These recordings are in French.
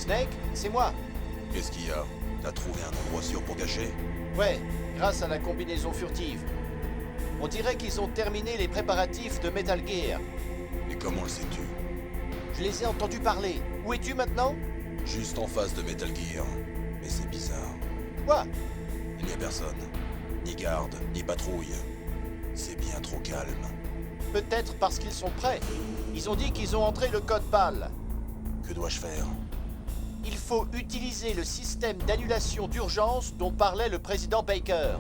Snake, c'est moi. Qu'est-ce qu'il y a? T'as trouvé un endroit sûr pour cacher? Ouais, grâce à la combinaison furtive. On dirait qu'ils ont terminé les préparatifs de Metal Gear. Et comment le sais-tu? Je les ai entendus parler. Où es-tu maintenant? Juste en face de Metal Gear. Mais c'est bizarre. Quoi? Il n'y a personne. Ni garde, ni patrouille. C'est bien trop calme. Peut-être parce qu'ils sont prêts. Ils ont dit qu'ils ont entré le code PAL. Que dois-je faire? Il faut utiliser le système d'annulation d'urgence dont parlait le président Baker.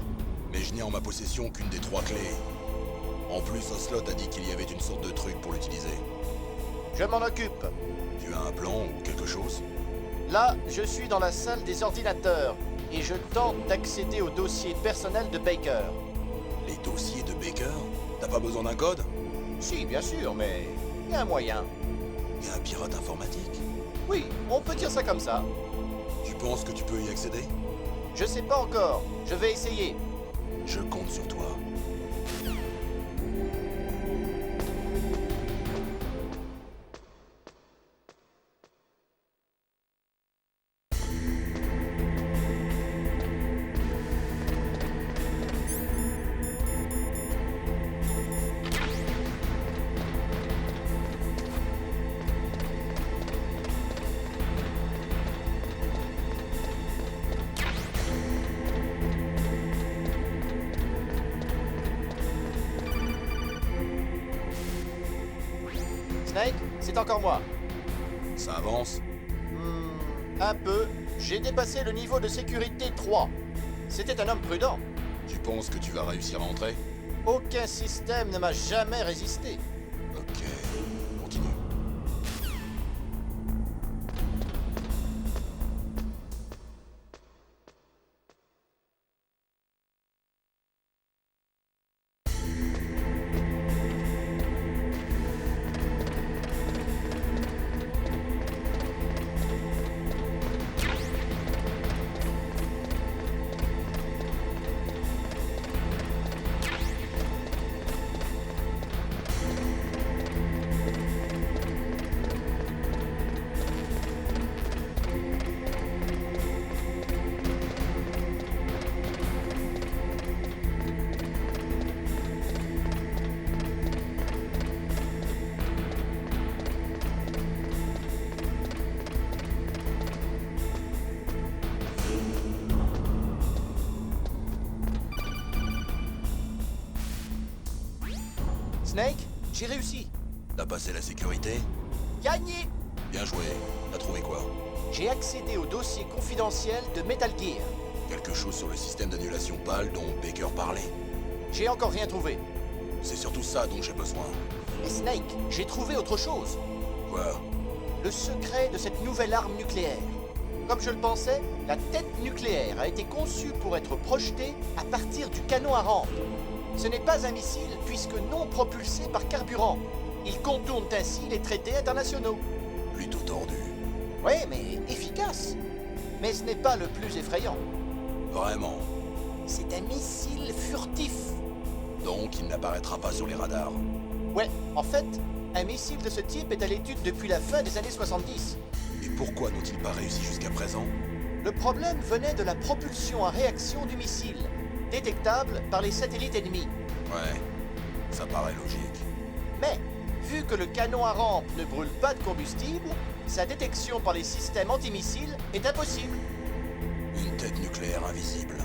Mais je n'ai en ma possession qu'une des 3 clés. En plus, Ocelot a dit qu'il y avait une sorte de truc pour l'utiliser. Je m'en occupe. Tu as un plan ou quelque chose? Là, je suis dans la salle des ordinateurs et je tente d'accéder au dossier personnel de Baker. Les dossiers de Baker? T'as pas besoin d'un code? Si, bien sûr, mais il y a un moyen. Il y a un pirate informatique? Oui, on peut dire ça comme ça. Tu penses que tu peux y accéder? Je sais pas encore. Je vais essayer. Je compte sur toi. Snake, c'est encore moi. Ça avance? Un peu. J'ai dépassé le niveau de sécurité 3. C'était un homme prudent. Tu penses que tu vas réussir à entrer? Aucun système ne m'a jamais résisté. Ok, continue. Snake, j'ai réussi. T'as passé la sécurité? Gagné! Bien joué. T'as trouvé quoi? J'ai accédé au dossier confidentiel de Metal Gear. Quelque chose sur le système d'annulation PAL dont Baker parlait? J'ai encore rien trouvé. C'est surtout ça dont j'ai besoin. Et Snake, j'ai trouvé autre chose. Quoi? Le secret de cette nouvelle arme nucléaire. Comme je le pensais, la tête nucléaire a été conçue pour être projetée à partir du canon à rampe. Ce n'est pas un missile puisque non propulsé par carburant. Il contourne ainsi les traités internationaux. Plutôt tordu. Oui, mais efficace. Mais ce n'est pas le plus effrayant. Vraiment? C'est un missile furtif. Donc il n'apparaîtra pas sur les radars. Ouais, en fait, un missile de ce type est à l'étude depuis la fin des années 70. Et pourquoi n'ont-ils pas réussi jusqu'à présent? Le problème venait de la propulsion à réaction du missile, détectable par les satellites ennemis. Ouais, ça paraît logique. Mais, vu que le canon à rampe ne brûle pas de combustible, sa détection par les systèmes antimissiles est impossible. Une tête nucléaire invisible.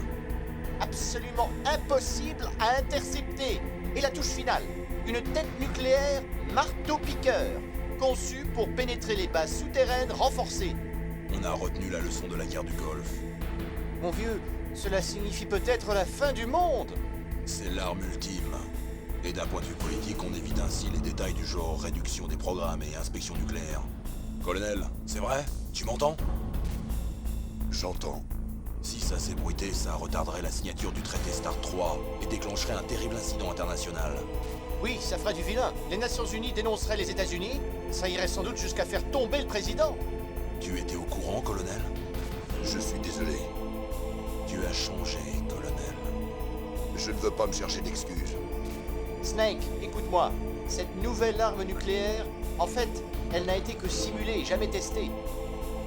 Absolument impossible à intercepter. Et la touche finale, une tête nucléaire marteau-piqueur, conçue pour pénétrer les bases souterraines renforcées. On a retenu la leçon de la guerre du Golfe. Mon vieux, cela signifie peut-être la fin du monde. C'est l'arme ultime. Et d'un point de vue politique, on évite ainsi les détails du genre réduction des programmes et inspection nucléaire. Colonel, c'est vrai? Tu m'entends? J'entends. Si ça s'ébruitait, ça retarderait la signature du traité START 3 et déclencherait un terrible incident international. Oui, ça ferait du vilain. Les Nations Unies dénonceraient les États-Unis. Ça irait sans doute jusqu'à faire tomber le président. Tu étais au courant, colonel? Je suis désolé. Tu as changé, colonel. Je ne veux pas me chercher d'excuses. Snake, écoute-moi. Cette nouvelle arme nucléaire, en fait, elle n'a été que simulée, jamais testée.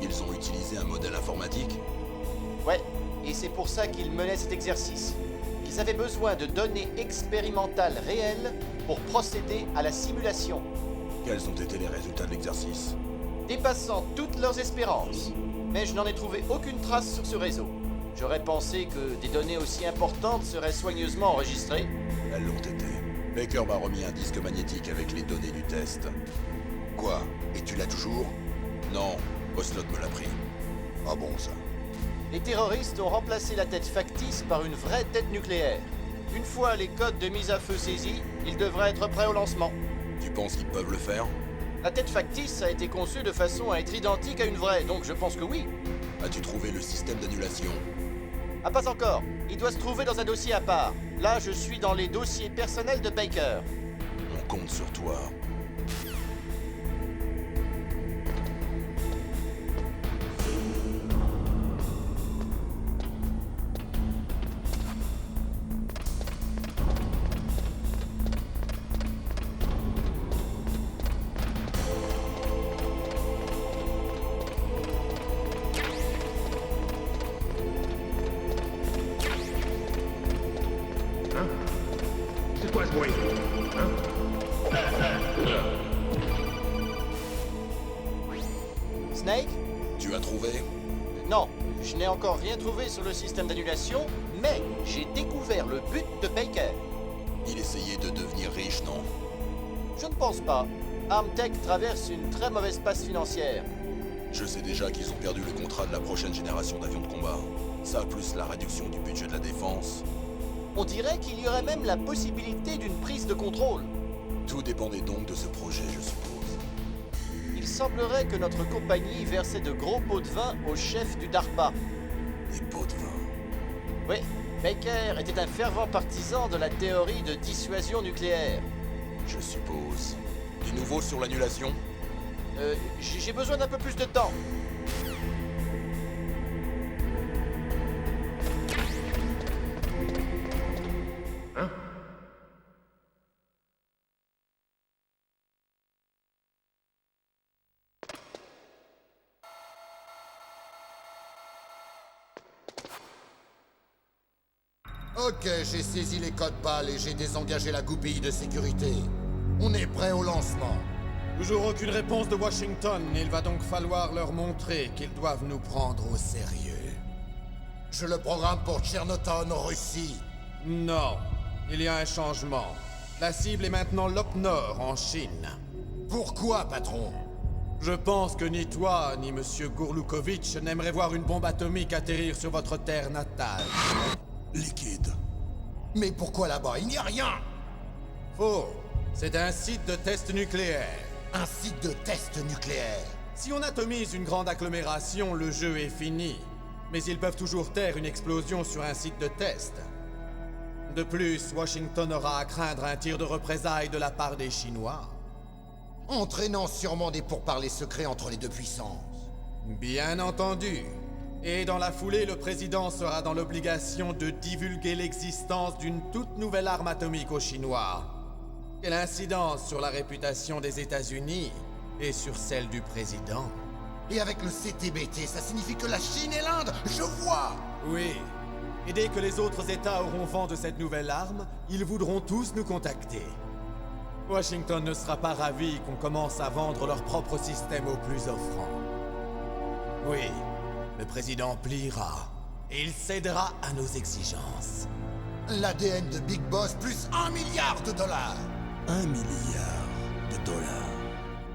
Ils ont utilisé un modèle informatique? Ouais, et c'est pour ça qu'ils menaient cet exercice. Ils avaient besoin de données expérimentales réelles pour procéder à la simulation. Quels ont été les résultats de l'exercice? Dépassant toutes leurs espérances. Mais je n'en ai trouvé aucune trace sur ce réseau. J'aurais pensé que des données aussi importantes seraient soigneusement enregistrées. Elles l'ont été. Baker m'a remis un disque magnétique avec les données du test. Quoi? Et tu l'as toujours? Non, Oslot me l'a pris. Ah bon, ça. Les terroristes ont remplacé la tête factice par une vraie tête nucléaire. Une fois les codes de mise à feu saisis, ils devraient être prêts au lancement. Tu penses qu'ils peuvent le faire? La tête factice a été conçue de façon à être identique à une vraie, donc je pense que oui. As-tu trouvé le système d'annulation? Ah, pas encore. Il doit se trouver dans un dossier à part. Là, je suis dans les dossiers personnels de Baker. On compte sur toi. C'est quoi ce bruit? Hein? Snake? Tu as trouvé? Non, je n'ai encore rien trouvé sur le système d'annulation, mais j'ai découvert le but de Baker. Il essayait de devenir riche, non? Je ne pense pas. Armtech traverse une très mauvaise passe financière. Je sais déjà qu'ils ont perdu le contrat de la prochaine génération d'avions de combat. Ça, plus la réduction du budget de la défense. On dirait qu'il y aurait même la possibilité d'une prise de contrôle. Tout dépendait donc de ce projet, je suppose. Il semblerait que notre compagnie versait de gros pots de vin au chef du DARPA. Des pots de vin. Oui, Baker était un fervent partisan de la théorie de dissuasion nucléaire. Je suppose. Du nouveau sur l'annulation? J'ai besoin d'un peu plus de temps. Hein? Ok, j'ai saisi les codes PAL et j'ai désengagé la goupille de sécurité. On est prêt au lancement. Toujours aucune réponse de Washington, il va donc falloir leur montrer qu'ils doivent nous prendre au sérieux. Je le programme pour Tchernoton, Russie. Non, il y a un changement. La cible est maintenant l'Op Nord, en Chine. Pourquoi, patron? Je pense que ni toi, ni Monsieur Gourloukovitch n'aimeraient voir une bombe atomique atterrir sur votre terre natale. Liquide. Mais pourquoi là-bas? Il n'y a rien! Faux. C'est un site de test nucléaire. Un site de test nucléaire. Si on atomise une grande agglomération, le jeu est fini. Mais ils peuvent toujours taire une explosion sur un site de test. De plus, Washington aura à craindre un tir de représailles de la part des Chinois. Entraînant sûrement des pourparlers secrets entre les deux puissances. Bien entendu. Et dans la foulée, le président sera dans l'obligation de divulguer l'existence d'une toute nouvelle arme atomique aux Chinois. Quelle incidence sur la réputation des États-Unis et sur celle du président. Et avec le CTBT, ça signifie que la Chine et l'Inde, je vois! Oui. Et dès que les autres États auront vent de cette nouvelle arme, ils voudront tous nous contacter. Washington ne sera pas ravi qu'on commence à vendre leur propre système aux plus offrants. Oui, le président pliera. Et il cédera à nos exigences. L'ADN de Big Boss plus 1 milliard de dollars! 1 milliard de dollars.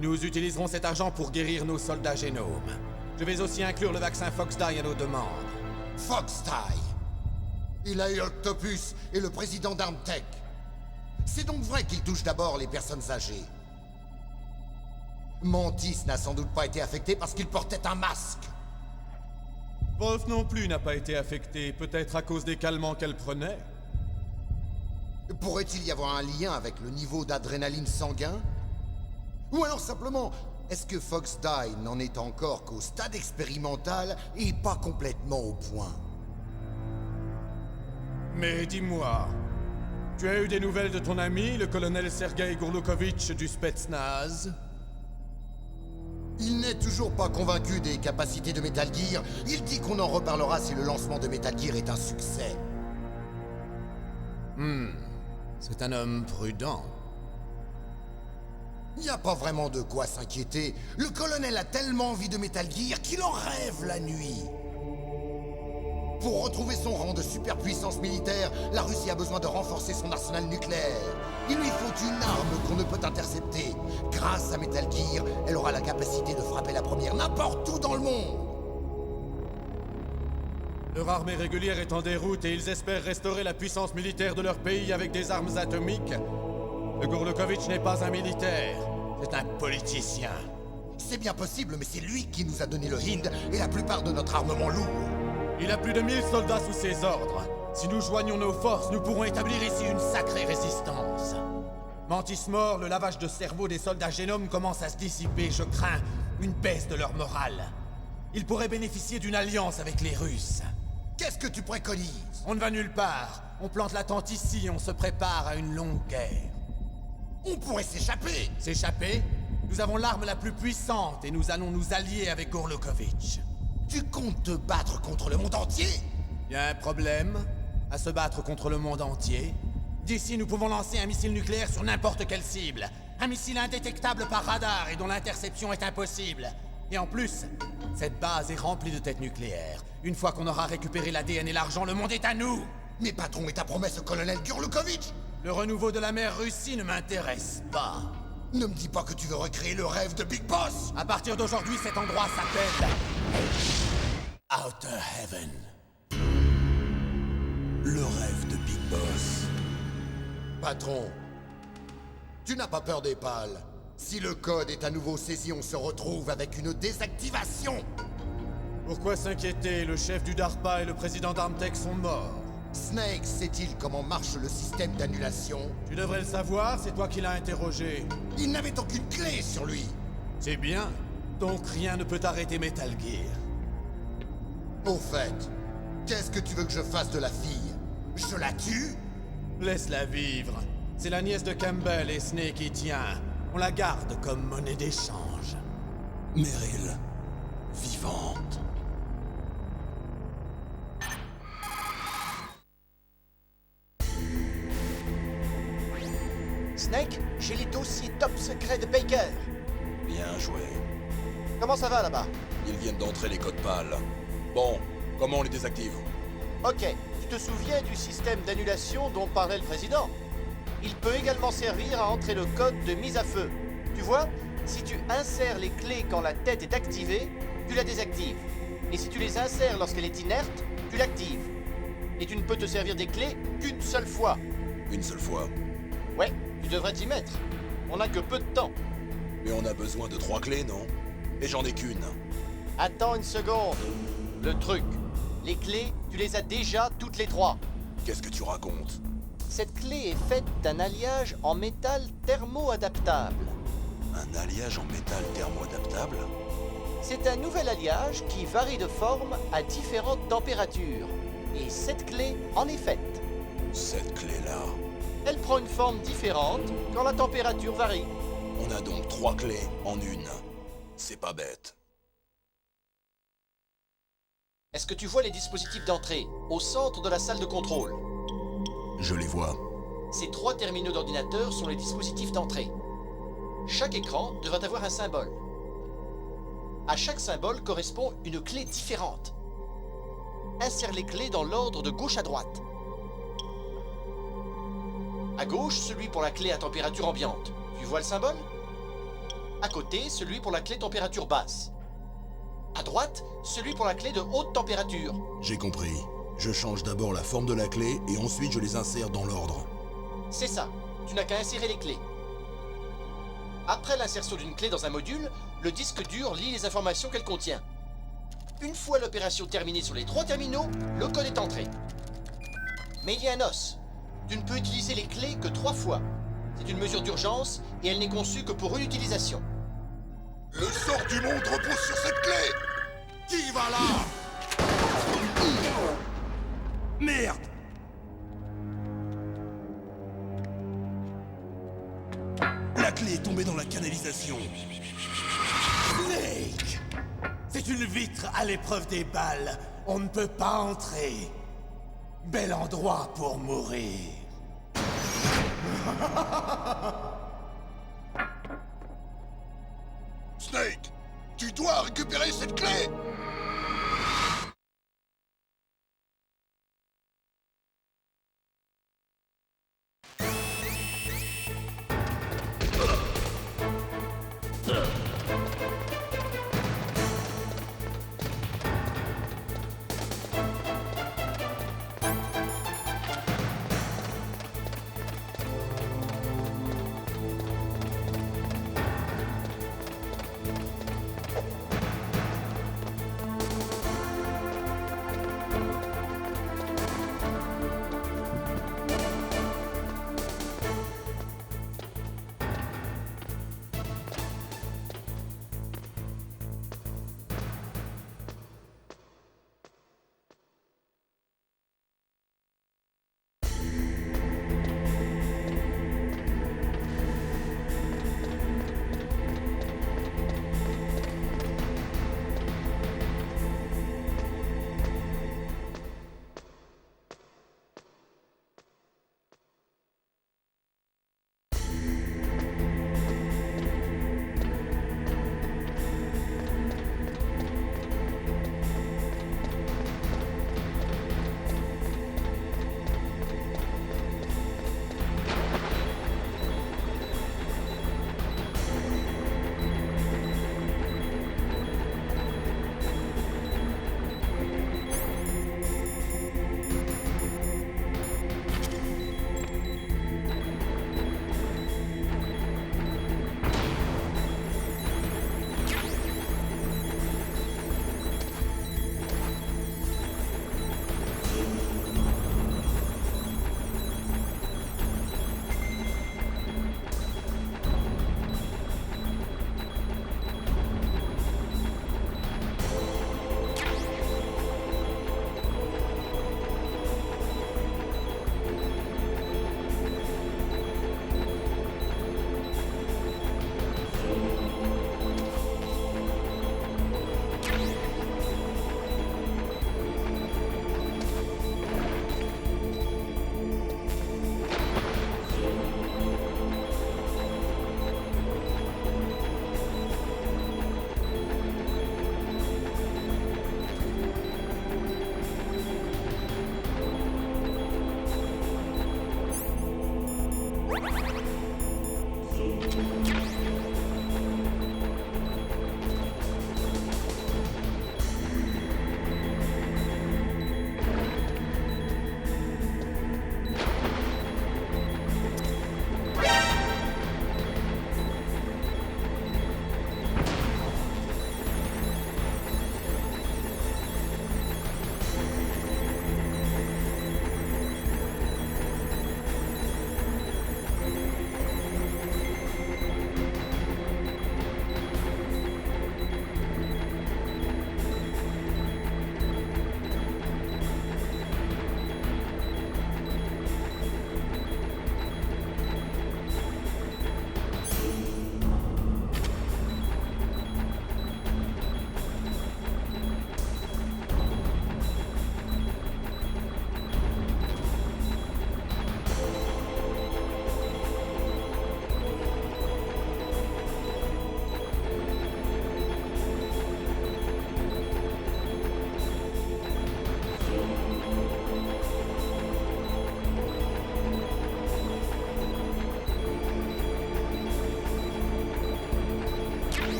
Nous utiliserons cet argent pour guérir nos soldats génomes. Je vais aussi inclure le vaccin Foxdie à nos demandes. Foxdie! Il a eu Octopus et le président d'Armtech. C'est donc vrai qu'il touche d'abord les personnes âgées. Mantis n'a sans doute pas été affecté parce qu'il portait un masque. Wolf non plus n'a pas été affectée, peut-être à cause des calmants qu'elle prenait. Pourrait-il y avoir un lien avec le niveau d'adrénaline sanguin? Ou alors simplement, est-ce que Fox Die n'en est encore qu'au stade expérimental et pas complètement au point? Mais dis-moi, tu as eu des nouvelles de ton ami, le colonel Sergei Gourloukovitch du Spetsnaz? Il n'est toujours pas convaincu des capacités de Metal Gear. Il dit qu'on en reparlera si le lancement de Metal Gear est un succès. C'est un homme prudent. Il n'y a pas vraiment de quoi s'inquiéter. Le colonel a tellement envie de Metal Gear qu'il en rêve la nuit. Pour retrouver son rang de superpuissance militaire, la Russie a besoin de renforcer son arsenal nucléaire. Il lui faut une arme qu'on ne peut intercepter. Grâce à Metal Gear, elle aura la capacité de frapper la première n'importe où dans le monde. Leur armée régulière est en déroute et ils espèrent restaurer la puissance militaire de leur pays avec des armes atomiques. Le Gourloukovitch n'est pas un militaire, c'est un politicien. C'est bien possible, mais c'est lui qui nous a donné le Hind et la plupart de notre armement lourd. Il a plus de 1000 soldats sous ses ordres. Si nous joignons nos forces, nous pourrons établir ici une sacrée résistance. Mantis mort, le lavage de cerveau des soldats génomes commence à se dissiper. Je crains une baisse de leur morale. Ils pourraient bénéficier d'une alliance avec les Russes. Qu'est-ce que tu préconises? On ne va nulle part. On plante la tente ici et on se prépare à une longue guerre. On pourrait s'échapper. S'échapper? Nous avons l'arme la plus puissante et nous allons nous allier avec Gourloukovitch. Tu comptes te battre contre le monde entier? Y a un problème à se battre contre le monde entier? D'ici, nous pouvons lancer un missile nucléaire sur n'importe quelle cible. Un missile indétectable par radar et dont l'interception est impossible. Et en plus, cette base est remplie de têtes nucléaires. Une fois qu'on aura récupéré l'ADN et l'argent, le monde est à nous! Mais patron, et ta promesse au colonel Gourloukovitch? Le renouveau de la mer Russie ne m'intéresse pas. Ne me dis pas que tu veux recréer le rêve de Big Boss! À partir d'aujourd'hui, cet endroit s'appelle... Outer Heaven. Le rêve de Big Boss. Patron, tu n'as pas peur des pales. Si le code est à nouveau saisi, on se retrouve avec une désactivation. Pourquoi s'inquiéter? Le chef du DARPA et le président d'Armtech sont morts. Snake sait-il comment marche le système d'annulation? Tu devrais le savoir, c'est toi qui l'as interrogé. Il n'avait aucune clé sur lui. C'est bien. Donc rien ne peut arrêter Metal Gear. Au fait, qu'est-ce que tu veux que je fasse de la fille? Je la tue? Laisse-la vivre. C'est la nièce de Campbell et Snake y tient. On la garde comme monnaie d'échange. Meryl, vivante. Snake, j'ai les dossiers top secrets de Baker. Bien joué. Comment ça va là-bas? Ils viennent d'entrer les codes pâles. Bon, comment on les désactive? Ok, tu te souviens du système d'annulation dont parlait le président? Il peut également servir à entrer le code de mise à feu. Tu vois, si tu insères les clés quand la tête est activée, tu la désactives. Et si tu les insères lorsqu'elle est inerte, tu l'actives. Et tu ne peux te servir des clés qu'une seule fois. Une seule fois. Ouais, tu devrais t'y mettre. On n'a que peu de temps. Mais on a besoin de 3 clés, non? Et j'en ai qu'une. Attends une seconde. Le truc, les clés, tu les as déjà toutes les 3. Qu'est-ce que tu racontes? Cette clé est faite d'un alliage en métal thermo-adaptable. Un alliage en métal thermo-adaptable? C'est un nouvel alliage qui varie de forme à différentes températures. Et cette clé en est faite. Cette clé-là. Elle prend une forme différente quand la température varie. On a donc 3 clés en une. C'est pas bête. Est-ce que tu vois les dispositifs d'entrée au centre de la salle de contrôle? Je les vois. Ces 3 terminaux d'ordinateur sont les dispositifs d'entrée. Chaque écran devrait avoir un symbole. À chaque symbole correspond une clé différente. Insère les clés dans l'ordre de gauche à droite. À gauche, celui pour la clé à température ambiante. Tu vois le symbole? À côté, celui pour la clé température basse. À droite, celui pour la clé de haute température. J'ai compris. Je change d'abord la forme de la clé et ensuite je les insère dans l'ordre. C'est ça. Tu n'as qu'à insérer les clés. Après l'insertion d'une clé dans un module, le disque dur lit les informations qu'elle contient. Une fois l'opération terminée sur les 3 terminaux, le code est entré. Mais il y a un os. Tu ne peux utiliser les clés que 3 fois. C'est une mesure d'urgence et elle n'est conçue que pour une utilisation. Le sort du monde repose sur cette clé. Qui va là? Merde! La clé est tombée dans la canalisation. Snake! C'est une vitre à l'épreuve des balles. On ne peut pas entrer. Bel endroit pour mourir. Snake, tu dois récupérer cette clé.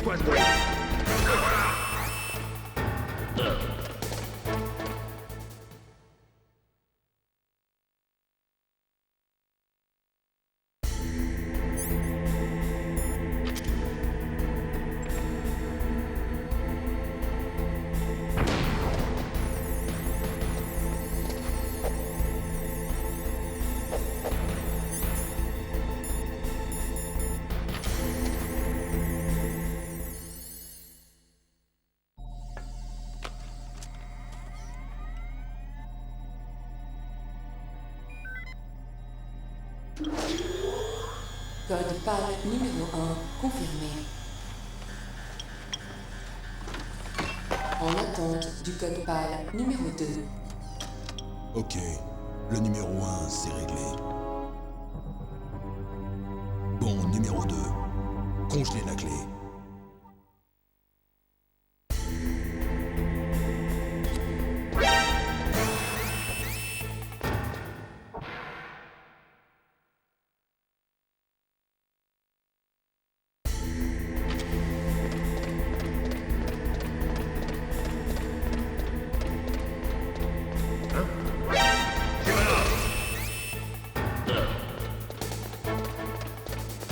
C'est quoi ce bruit? Le voilà! Code PAL numéro 1 confirmé. En attente du code PAL numéro 2. Ok, le numéro 1, c'est réglé. Bon, numéro 2, congelez la clé.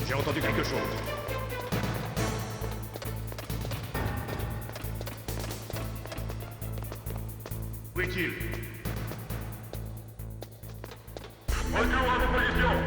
J'ai entendu quelque chose. Où est-il? Retour à vos positions!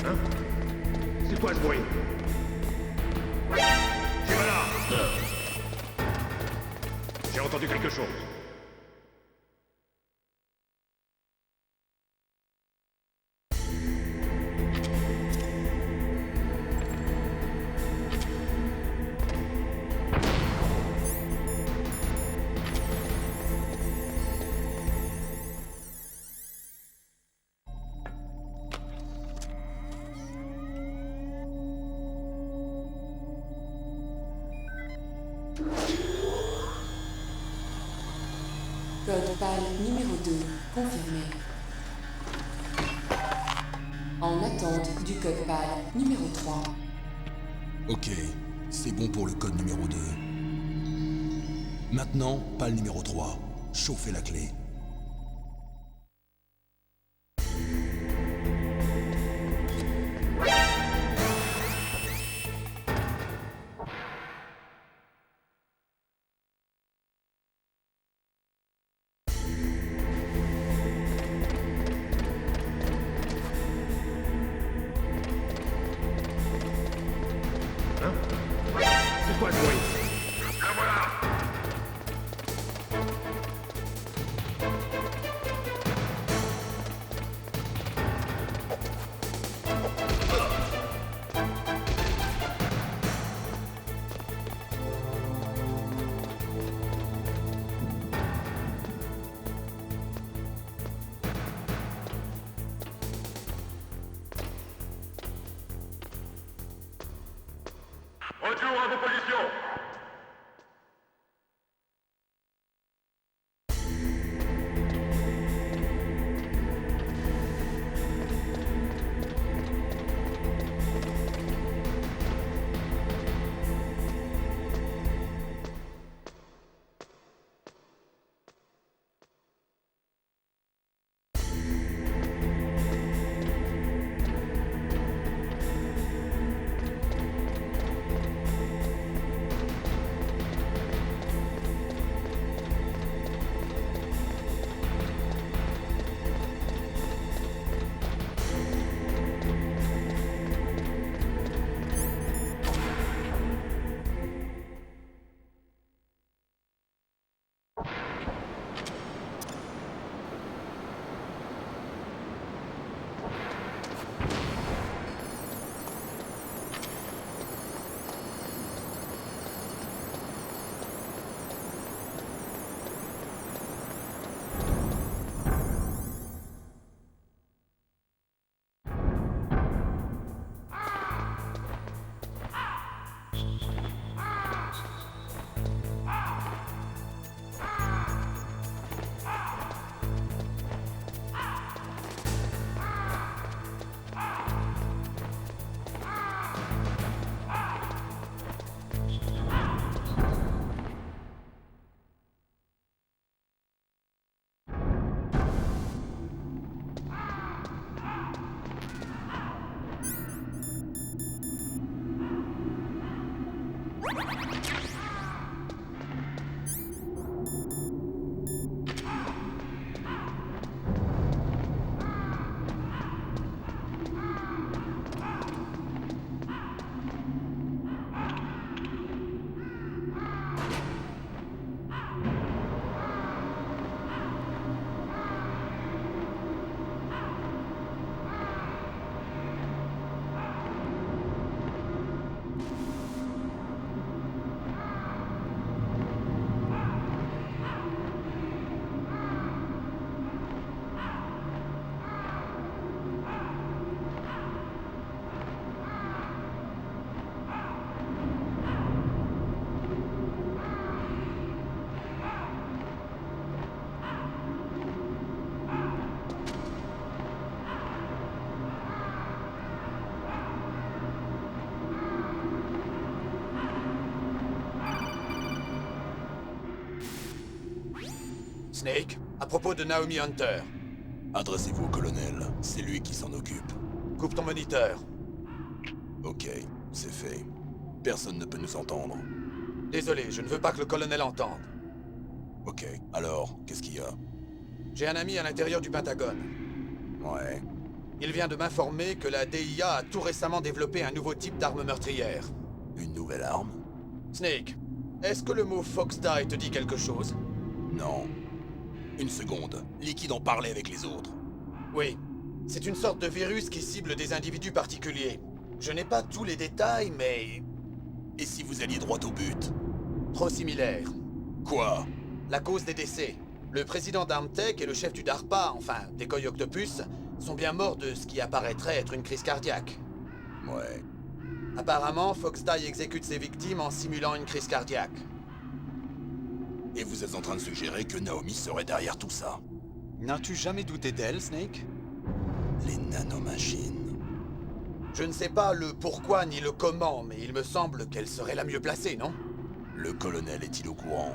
Hein? C'est quoi ce bruit? Voilà! J'ai entendu quelque chose. Code PAL numéro 2, confirmé. En attente du code PAL numéro 3. Ok, c'est bon pour le code numéro 2. Maintenant, PAL numéro 3. Chauffez la clé. Hein? C'est quoi ce bruit? Le voilà! Retour à vos positions! Snake, à propos de Naomi Hunter. Adressez-vous au colonel, c'est lui qui s'en occupe. Coupe ton moniteur. Ok, c'est fait. Personne ne peut nous entendre. Désolé, je ne veux pas que le colonel entende. Ok, alors, qu'est-ce qu'il y a? J'ai un ami à l'intérieur du Pentagone. Ouais. Il vient de m'informer que la DIA a tout récemment développé un nouveau type d'arme meurtrière. Une nouvelle arme? Snake, est-ce que le mot Fox Die te dit quelque chose? Non. Une seconde. Liquide en parlait avec les autres. Oui. C'est une sorte de virus qui cible des individus particuliers. Je n'ai pas tous les détails, mais... Et si vous alliez droit au but? trop similaire. Quoi? La cause des décès. Le président d'Armtech et le chef du DARPA, enfin, Decoy Octopus, sont bien morts de ce qui apparaîtrait être une crise cardiaque. Ouais. Apparemment, Fox Die exécute ses victimes en simulant une crise cardiaque. Et vous êtes en train de suggérer que Naomi serait derrière tout ça? N'as-tu jamais douté d'elle, Snake? Les nanomachines. Je ne sais pas le pourquoi ni le comment, mais il me semble qu'elle serait la mieux placée, non? Le colonel est-il au courant?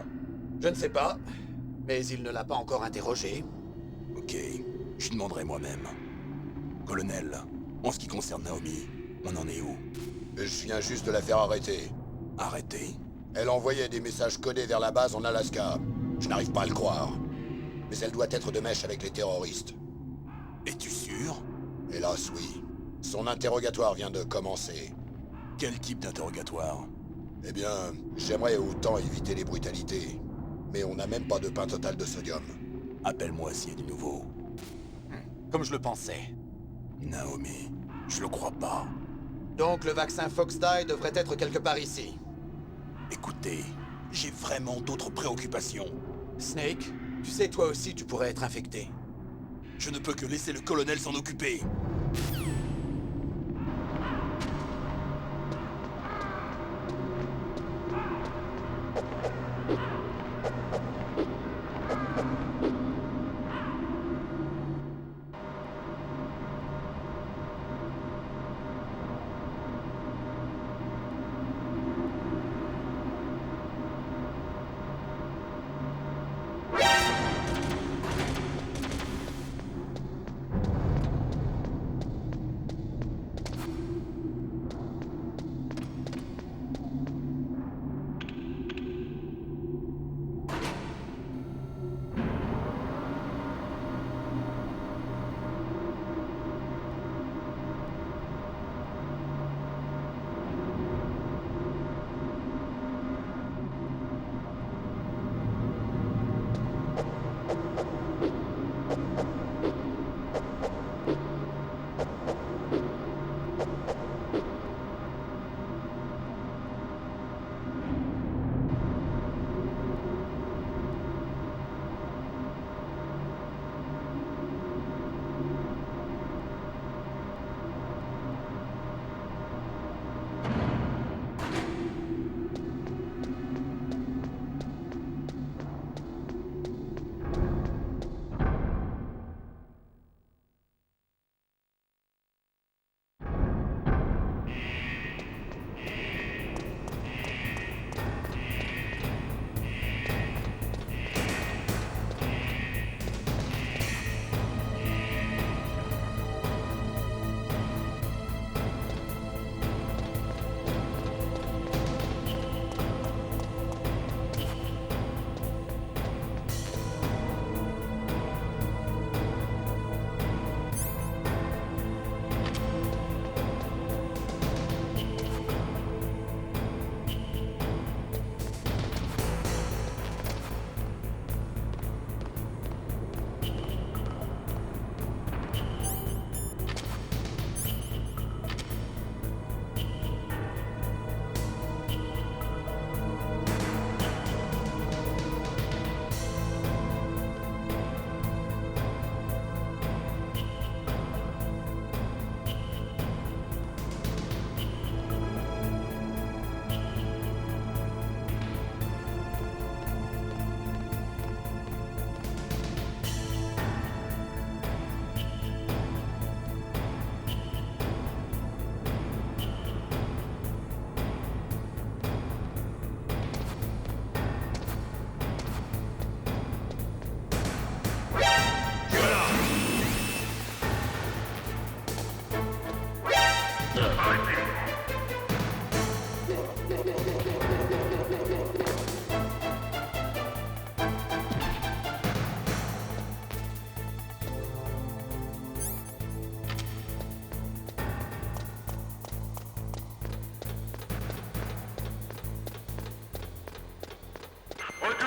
Je ne sais pas, mais il ne l'a pas encore interrogé. Ok, je demanderai moi-même. Colonel, en ce qui concerne Naomi, on en est où? Je viens juste de la faire arrêter. Arrêté? Elle envoyait des messages codés vers la base en Alaska. Je n'arrive pas à le croire. Mais elle doit être de mèche avec les terroristes. Es-tu sûr? Hélas, oui. Son interrogatoire vient de commencer. Quel type d'interrogatoire? Eh bien, j'aimerais autant éviter les brutalités. Mais on n'a même pas de pain total de sodium. Appelle-moi s'il y a du nouveau. Comme je le pensais. Naomi, je le crois pas. Donc le vaccin Fox Die devrait être quelque part ici. Écoutez, j'ai vraiment d'autres préoccupations. Snake, tu sais, toi aussi, tu pourrais être infecté. Je ne peux que laisser le colonel s'en occuper.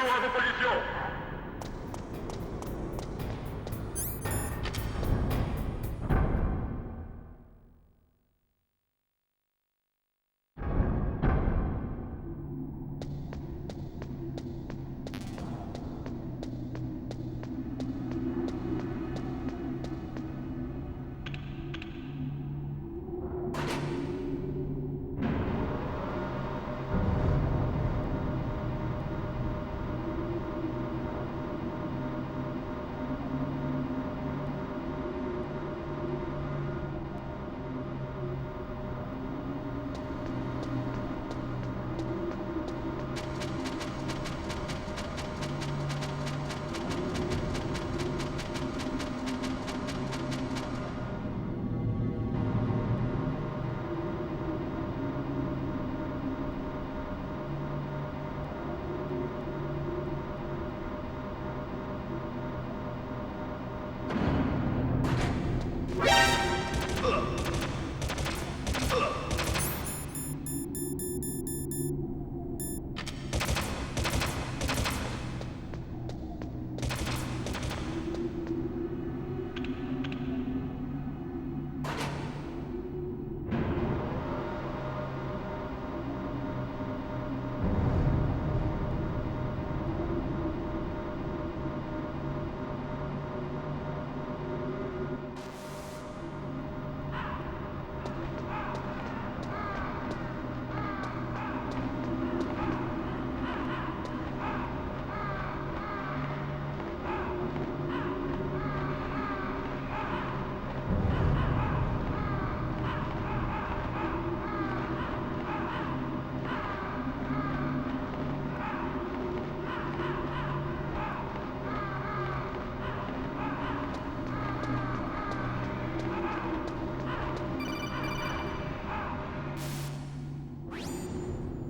à vos positions.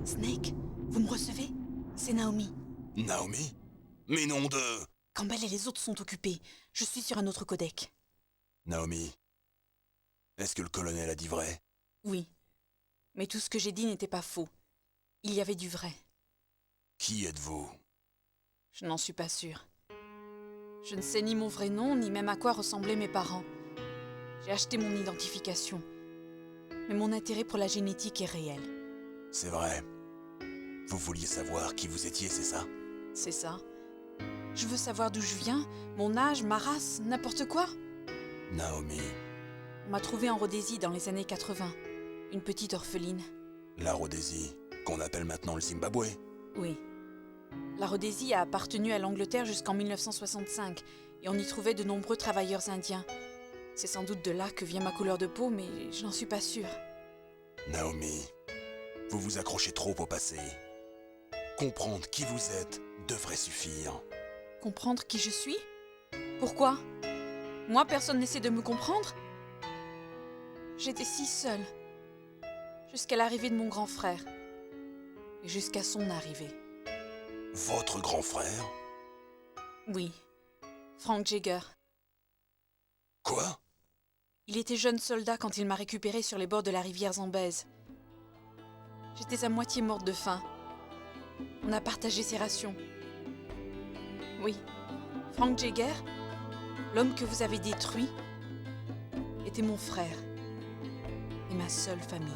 Snake, vous me recevez? C'est Naomi. Naomi? Mais nom de... Campbell et les autres sont occupés. Je suis sur un autre codec. Naomi, est-ce que le colonel a dit vrai? Oui. Mais tout ce que j'ai dit n'était pas faux. Il y avait du vrai. Qui êtes-vous? Je n'en suis pas sûre. Je ne sais ni mon vrai nom, ni même à quoi ressemblaient mes parents. J'ai acheté mon identification. Mais mon intérêt pour la génétique est réel. C'est vrai. Vous vouliez savoir qui vous étiez, c'est ça? C'est ça. Je veux savoir d'où je viens, mon âge, ma race, n'importe quoi. Naomi. On m'a trouvée en Rhodésie dans les années 80. Une petite orpheline. La Rhodésie, qu'on appelle maintenant le Zimbabwe. Oui. La Rhodésie a appartenu à l'Angleterre jusqu'en 1965, et on y trouvait de nombreux travailleurs indiens. C'est sans doute de là que vient ma couleur de peau, mais je n'en suis pas sûre. Naomi, vous vous accrochez trop au passé. Comprendre qui vous êtes devrait suffire. Comprendre qui je suis? Pourquoi? Moi, personne n'essaie de me comprendre? J'étais si seule. Jusqu'à l'arrivée de mon grand frère. Et jusqu'à son arrivée. Votre grand frère? Oui. Frank Jaeger. Quoi? Il était jeune soldat quand il m'a récupéré sur les bords de la rivière Zambèze. J'étais à moitié morte de faim. On a partagé ses rations. Oui, Frank Jaeger, l'homme que vous avez détruit, était mon frère. Et ma seule famille.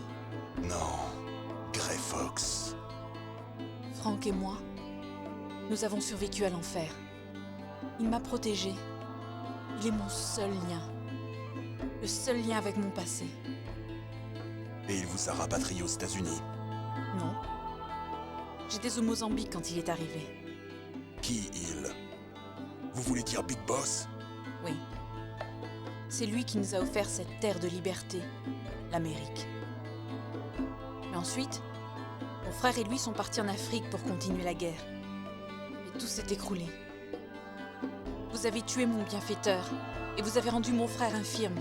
Non, Grey Fox. Frank et moi, nous avons survécu à l'enfer. Il m'a protégée. Il est mon seul lien. Le seul lien avec mon passé. Et il vous a rapatrié aux États-Unis? Non. J'étais au Mozambique quand il est arrivé. Qui il? Vous voulez dire Big Boss? Oui. C'est lui qui nous a offert cette terre de liberté, l'Amérique. Mais ensuite, mon frère et lui sont partis en Afrique pour continuer la guerre. Et tout s'est écroulé. Vous avez tué mon bienfaiteur et vous avez rendu mon frère infirme.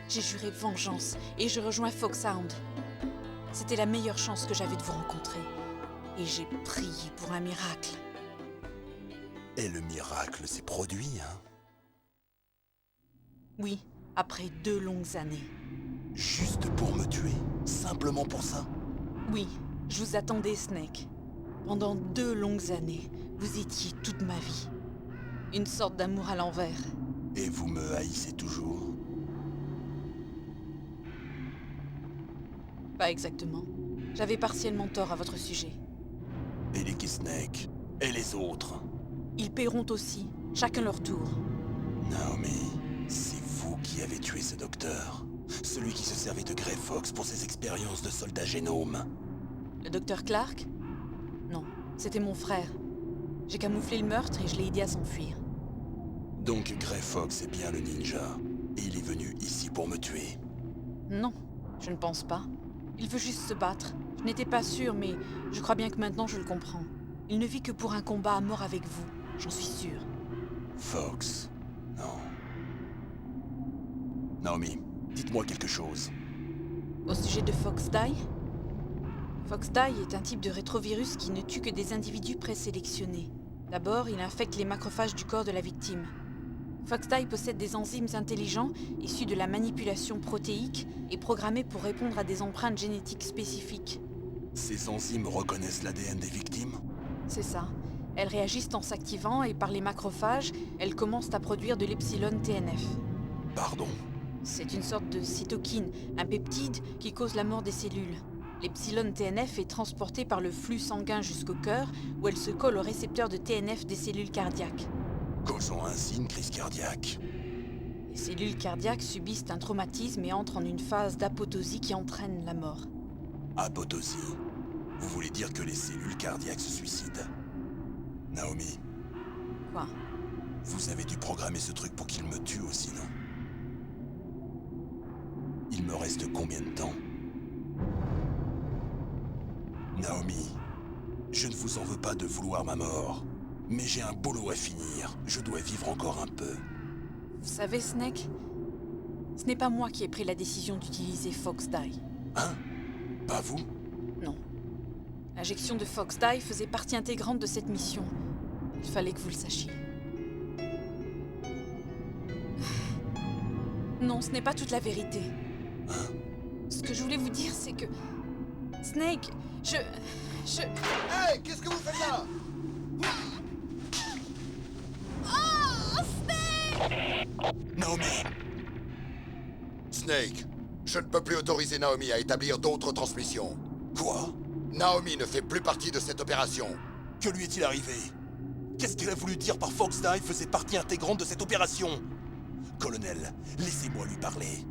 J'ai juré vengeance et je rejoins Foxhound. C'était la meilleure chance que j'avais de vous rencontrer. Et j'ai prié pour un miracle. Et le miracle s'est produit, hein? Oui, après 2 longues années. Juste pour me tuer? Simplement pour ça? Oui, je vous attendais, Snake. Pendant 2 longues années, Vous étiez toute ma vie. Une sorte d'amour à l'envers. Et vous me haïssez toujours? Pas exactement. J'avais partiellement tort à votre sujet. Et les Snake? Et les autres? Ils paieront aussi, chacun leur tour. Naomi, c'est vous qui avez tué ce docteur. Celui qui se servait de Grey Fox pour ses expériences de soldat génome. Le docteur Clark? Non, c'était mon frère. J'ai camouflé le meurtre et je l'ai aidé à s'enfuir. Donc Grey Fox est bien le ninja. Et il est venu ici pour me tuer. Non, je ne pense pas. Il veut juste se battre. Je n'étais pas sûre, mais je crois bien que maintenant je le comprends. Il ne vit que pour un combat à mort avec vous, j'en suis sûre. Fox? Non. Naomi, dites-moi quelque chose. Au sujet de Fox Die? Fox Die est un type de rétrovirus qui ne tue que des individus présélectionnés. D'abord, il infecte les macrophages du corps de la victime. Fox Die possède des enzymes intelligents issus de la manipulation protéique et programmés pour répondre à des empreintes génétiques spécifiques. Ces enzymes reconnaissent l'ADN des victimes? C'est ça. Elles réagissent en s'activant et par les macrophages, elles commencent à produire de l'epsilon TNF. Pardon? C'est une sorte de cytokine, un peptide qui cause la mort des cellules. L'epsilon TNF est transporté par le flux sanguin jusqu'au cœur, où elle se colle au récepteur de TNF des cellules cardiaques. Causant ainsi une crise cardiaque. Les cellules cardiaques subissent un traumatisme et entrent en une phase d'apoptosie qui entraîne la mort. Apoptosie? Vous voulez dire que les cellules cardiaques se suicident? Naomi, Quoi? vous avez dû programmer ce truc pour qu'il me tue aussi, non? Il me reste combien de temps? Naomi, je ne vous en veux pas de vouloir ma mort. Mais j'ai un boulot à finir. Je dois vivre encore un peu. Vous savez, Snake, ce n'est pas moi qui ai pris la décision d'utiliser Fox Die. Hein? Pas vous? Non. L'injection de Fox Die faisait partie intégrante de cette mission. Il fallait que vous le sachiez. Non, ce n'est pas toute la vérité. Hein? Ce que je voulais vous dire, c'est que... Snake, je... Hey, qu'est-ce que vous faites là? Naomi! Snake, je ne peux plus autoriser Naomi à établir d'autres transmissions. Quoi? Naomi ne fait plus partie de cette opération. Que lui est-il arrivé? Qu'est-ce qu'elle a voulu dire par Fox Die faisait partie intégrante de cette opération? Colonel, laissez-moi lui parler.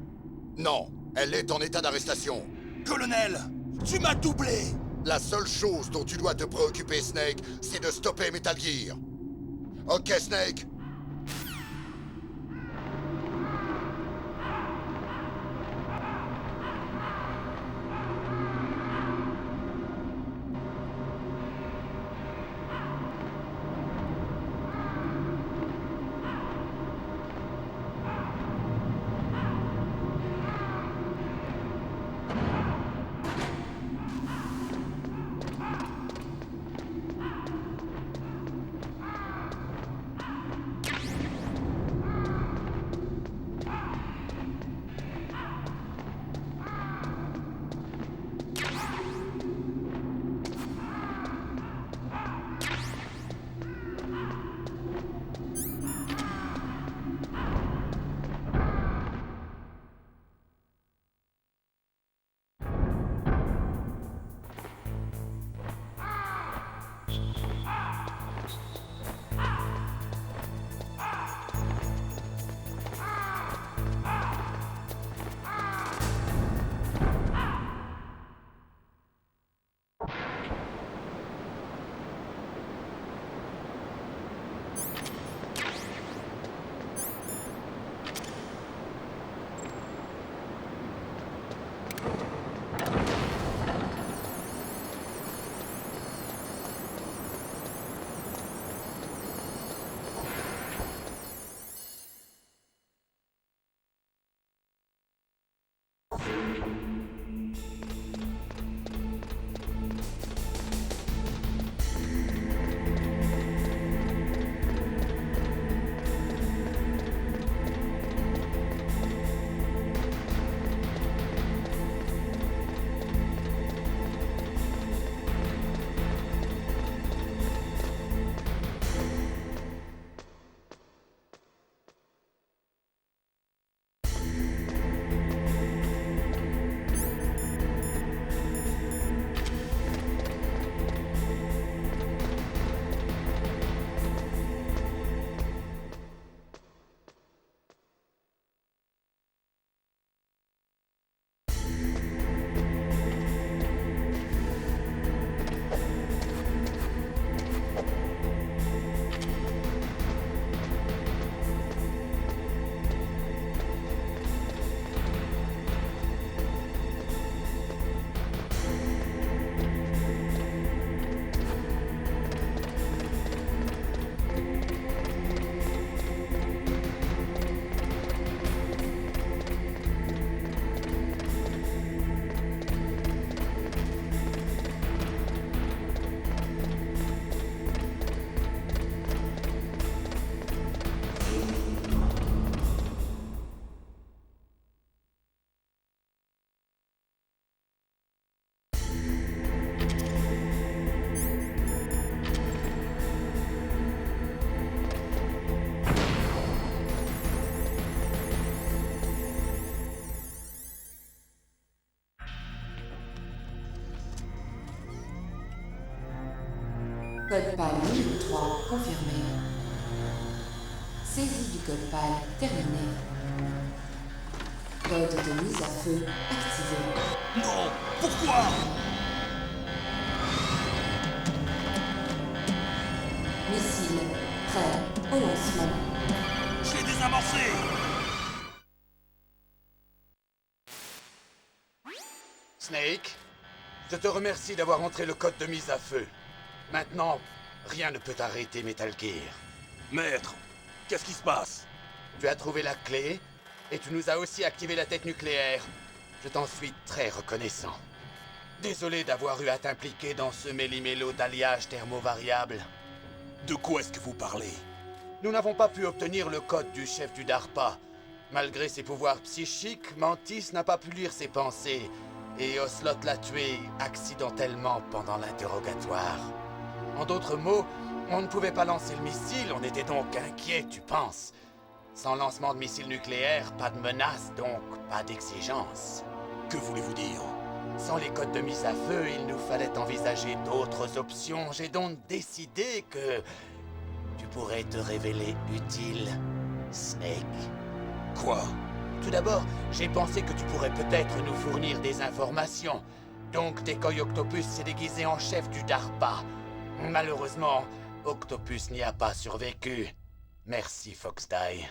Non, elle est en état d'arrestation. Colonel! Tu m'as doublé! La seule chose dont tu dois te préoccuper, Snake, c'est de stopper Metal Gear. Ok, Snake? Code PAL numéro 3 confirmé. Saisie du code PAL terminée. Code de mise à feu activé. Non! Pourquoi? Missile prêt au lancement. Je l'ai désamorcé! Snake, je te remercie d'avoir entré le code de mise à feu. Maintenant, rien ne peut arrêter Metal Gear. Maître, qu'est-ce qui se passe? Tu as trouvé la clé, et tu nous as aussi activé la tête nucléaire. Je t'en suis très reconnaissant. Désolé d'avoir eu à t'impliquer dans ce méli-mélo d'alliage thermovariable. De quoi est-ce que vous parlez? Nous n'avons pas pu obtenir le code du chef du DARPA. Malgré ses pouvoirs psychiques, Mantis n'a pas pu lire ses pensées. Et Ocelot l'a tué accidentellement pendant l'interrogatoire. En d'autres mots, on ne pouvait pas lancer le missile, on était donc inquiets, tu penses. Sans lancement de missile nucléaire, pas de menace, donc pas d'exigence. Que voulez-vous dire? Sans les codes de mise à feu, il nous fallait envisager d'autres options. J'ai donc décidé que tu pourrais te révéler utile, Snake. Quoi? Tout d'abord, j'ai pensé que tu pourrais peut-être nous fournir des informations. Donc Decoy Octopus s'est déguisé en chef du DARPA. Malheureusement, Octopus n'y a pas survécu. Merci, Foxdie.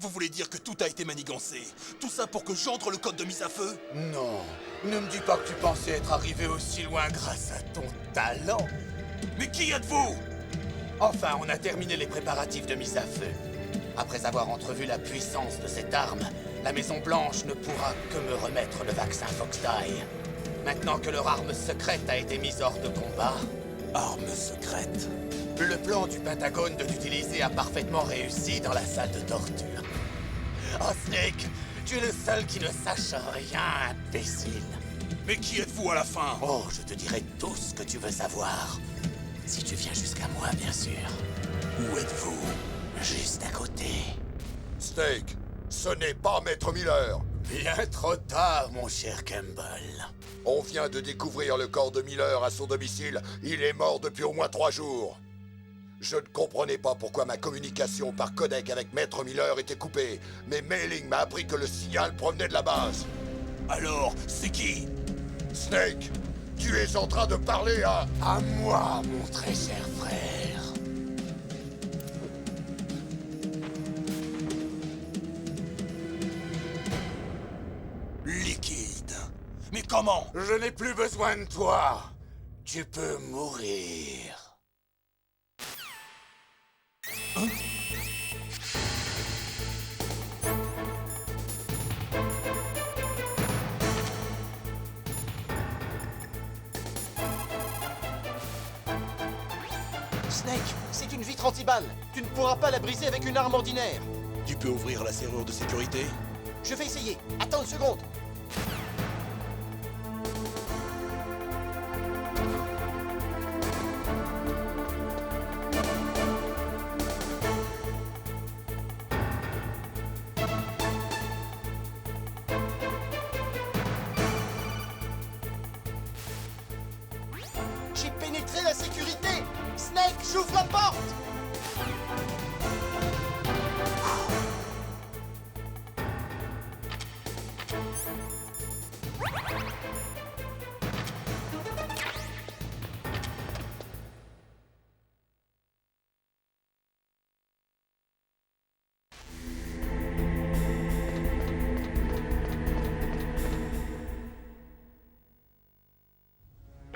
Vous voulez dire que tout a été manigancé? Tout ça pour que j'entre le code de mise à feu? Non, ne me dis pas que tu pensais être arrivé aussi loin grâce à ton talent. Mais qui êtes-vous? Enfin, on a terminé les préparatifs de mise à feu. Après avoir entrevu la puissance de cette arme, la Maison-Blanche ne pourra que me remettre le vaccin Foxdie. Maintenant que leur arme secrète a été mise hors de combat... Arme secrète? Le plan du Pentagone de l'utiliser a parfaitement réussi dans la salle de torture. Oh Snake, tu es le seul qui ne sache rien, imbécile. Mais qui êtes-vous à la fin? Oh, je te dirai tout ce que tu veux savoir. Si tu viens jusqu'à moi, bien sûr. Où êtes-vous? Juste à côté. Snake, ce n'est pas Maître Miller. Bien trop tard, mon cher Campbell. On vient de découvrir le corps de Miller à son domicile. Il est mort depuis au moins 3 jours. Je ne comprenais pas pourquoi ma communication par codec avec Maître Miller était coupée, mais Mailing m'a appris que le signal provenait de la base. Alors, c'est qui? Snake, tu es en train de parler à... À moi, mon très cher frère. Liquide. Mais comment? Je n'ai plus besoin de toi. Tu peux mourir. Hein? Snake, c'est une vitre anti-balle. Tu ne pourras pas la briser avec une arme ordinaire. Tu peux ouvrir la serrure de sécurité? Je vais essayer. Attends une seconde. J'ai pénétré la sécurité. Snake, j'ouvre la porte.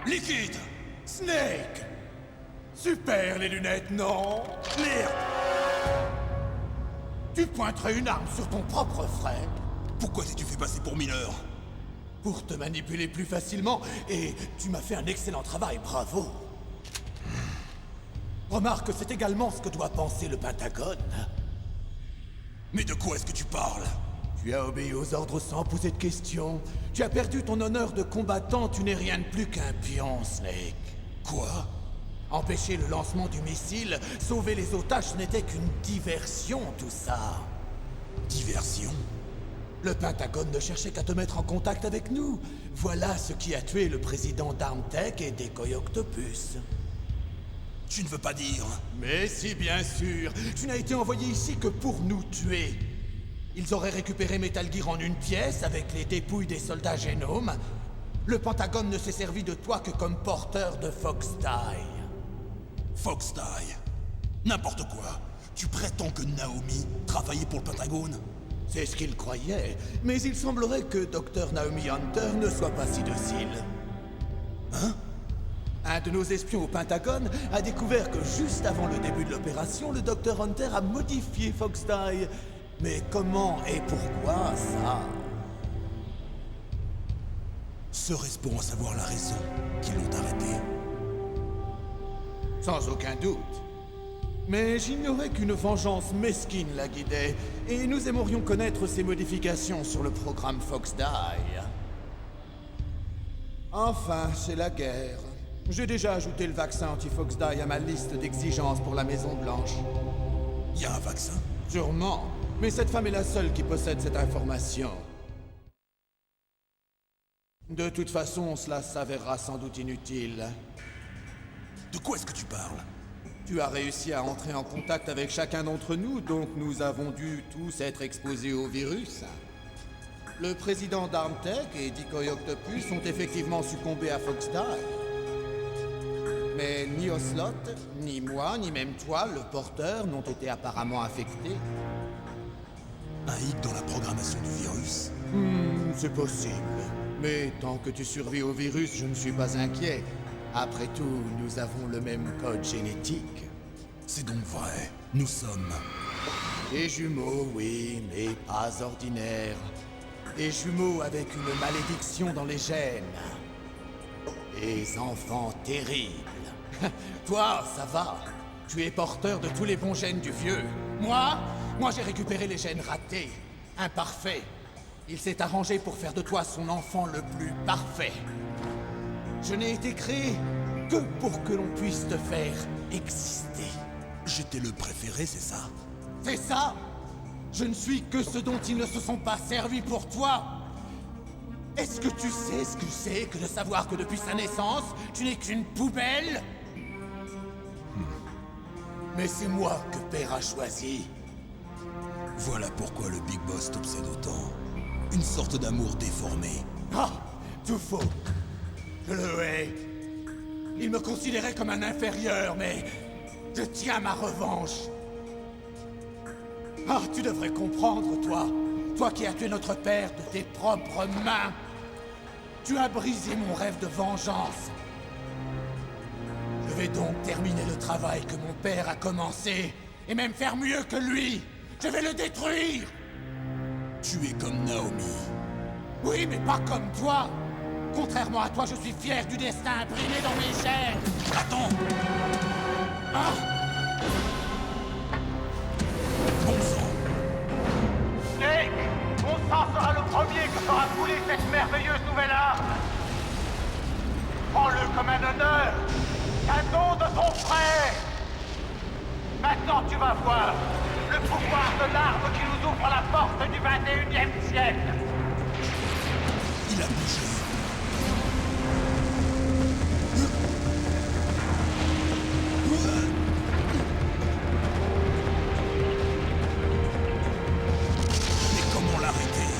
Liquide! Snake! Super les lunettes, non? Merde! Tu pointerais une arme sur ton propre frère Pourquoi t'es-tu fait passer pour Miller? pour te manipuler plus facilement, et tu m'as fait un excellent travail, bravo. Remarque que c'est également ce que doit penser le Pentagone. Mais de quoi est-ce que tu parles? Tu as obéi aux ordres sans poser de questions. Tu as perdu ton honneur de combattant, tu n'es rien de plus qu'un pion, Snake. Quoi? Empêcher le lancement du missile, sauver les otages, ce n'était qu'une diversion, tout ça. Diversion? Le Pentagone ne cherchait qu'à te mettre en contact avec nous. Voilà ce qui a tué le président d'Armtech et Decoy Octopus. Tu ne veux pas dire? Mais si, bien sûr. Tu n'as été envoyé ici que pour nous tuer. Ils auraient récupéré Metal Gear en une pièce avec les dépouilles des soldats génomes. Le Pentagone ne s'est servi de toi que comme porteur de Fox Die. Fox Die? N'importe quoi. Tu prétends que Naomi travaillait pour le Pentagone? C'est ce qu'il croyait, mais il semblerait que Dr. Naomi Hunter ne soit pas si docile. Hein? Un de nos espions au Pentagone a découvert que juste avant le début de l'opération, le Dr. Hunter a modifié Fox Die. Mais comment et pourquoi, ça? Serait-ce pour en savoir la raison qu'ils l'ont arrêté? Sans aucun doute. Mais j'ignorais qu'une vengeance mesquine la guidait, et nous aimerions connaître ses modifications sur le programme Fox Die. Enfin, c'est la guerre. J'ai déjà ajouté le vaccin anti-Fox Die à ma liste d'exigences pour la Maison Blanche. Y a un vaccin? Sûrement, mais cette femme est la seule qui possède cette information. De toute façon, cela s'avérera sans doute inutile. De quoi est-ce que tu parles? Tu as réussi à entrer en contact avec chacun d'entre nous, donc nous avons dû tous être exposés au virus. Le président d'Armtech et Decoy Octopus ont effectivement succombé à Fox Die. Mais ni Ocelot, ni moi, ni même toi, le porteur, n'ont été apparemment affectés. Un hic dans la programmation du virus? C'est possible. Mais tant que tu survis au virus, je ne suis pas inquiet. Après tout, nous avons le même code génétique. C'est donc vrai. Nous sommes... Des jumeaux, oui, mais pas ordinaires. Des jumeaux avec une malédiction dans les gènes. Des enfants terribles. Toi, ça va. Tu es porteur de tous les bons gènes du vieux. Moi, j'ai récupéré les gènes ratés, imparfaits. Il s'est arrangé pour faire de toi son enfant le plus parfait. Je n'ai été créé que pour que l'on puisse te faire exister. J'étais le préféré, c'est ça? C'est ça! Je ne suis que ce dont ils ne se sont pas servis pour toi! Est-ce que tu sais ce que c'est que de savoir que depuis sa naissance, tu n'es qu'une poubelle? Mais c'est moi que Père a choisi. Voilà pourquoi le Big Boss t'obsède autant. Une sorte d'amour déformé. Ah! Tout faux! Je le hais. Il me considérait comme un inférieur, mais je tiens ma revanche. Ah, tu devrais comprendre, toi. Toi qui as tué notre père de tes propres mains. Tu as brisé mon rêve de vengeance. Je vais donc terminer le travail que mon père a commencé, et même faire mieux que lui. Je vais le détruire. Tu es comme Naomi. Oui, mais pas comme toi. Contrairement à toi, je suis fier du destin imprimé dans mes gènes. Attends! Ah! Bon sang! Snake! Mon sang sera le premier que fera couler cette merveilleuse nouvelle arme! Prends-le comme un honneur! Un don de ton frère! Maintenant tu vas voir le pouvoir de l'arme qui nous ouvre la porte du 21e siècle! Il a bougé. Mais comment l'arrêter?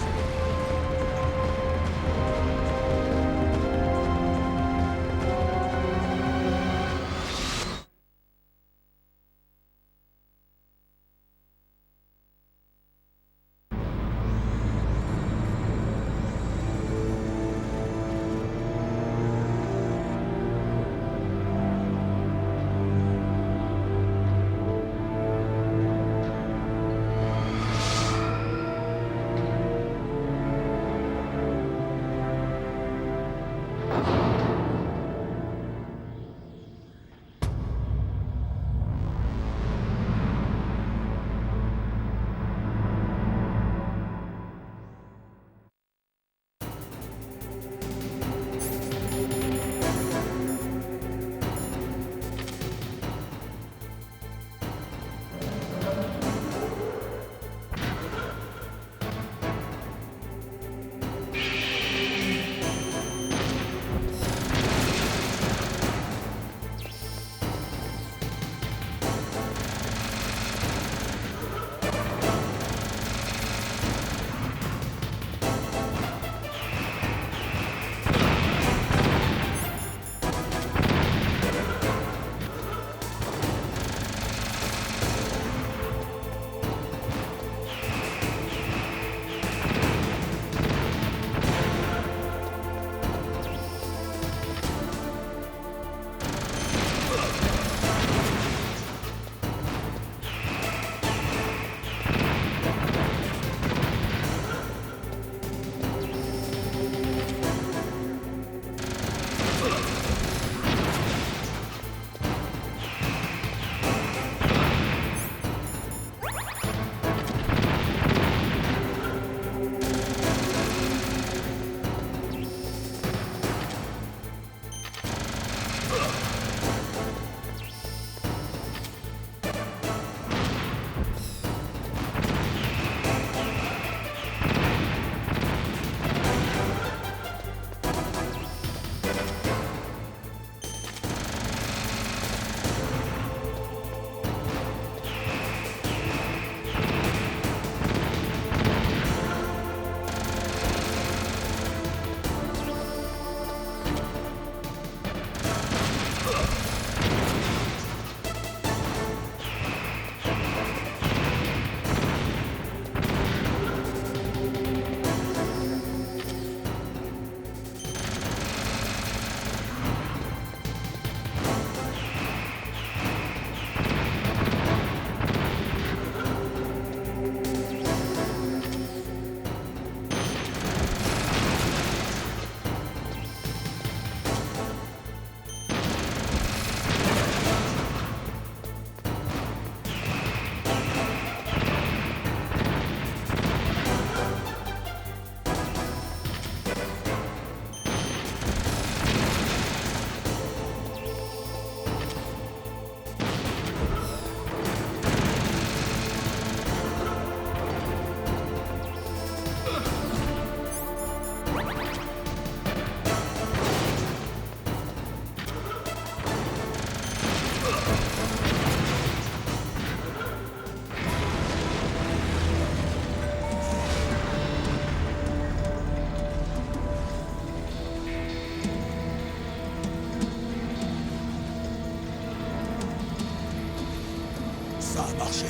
marché.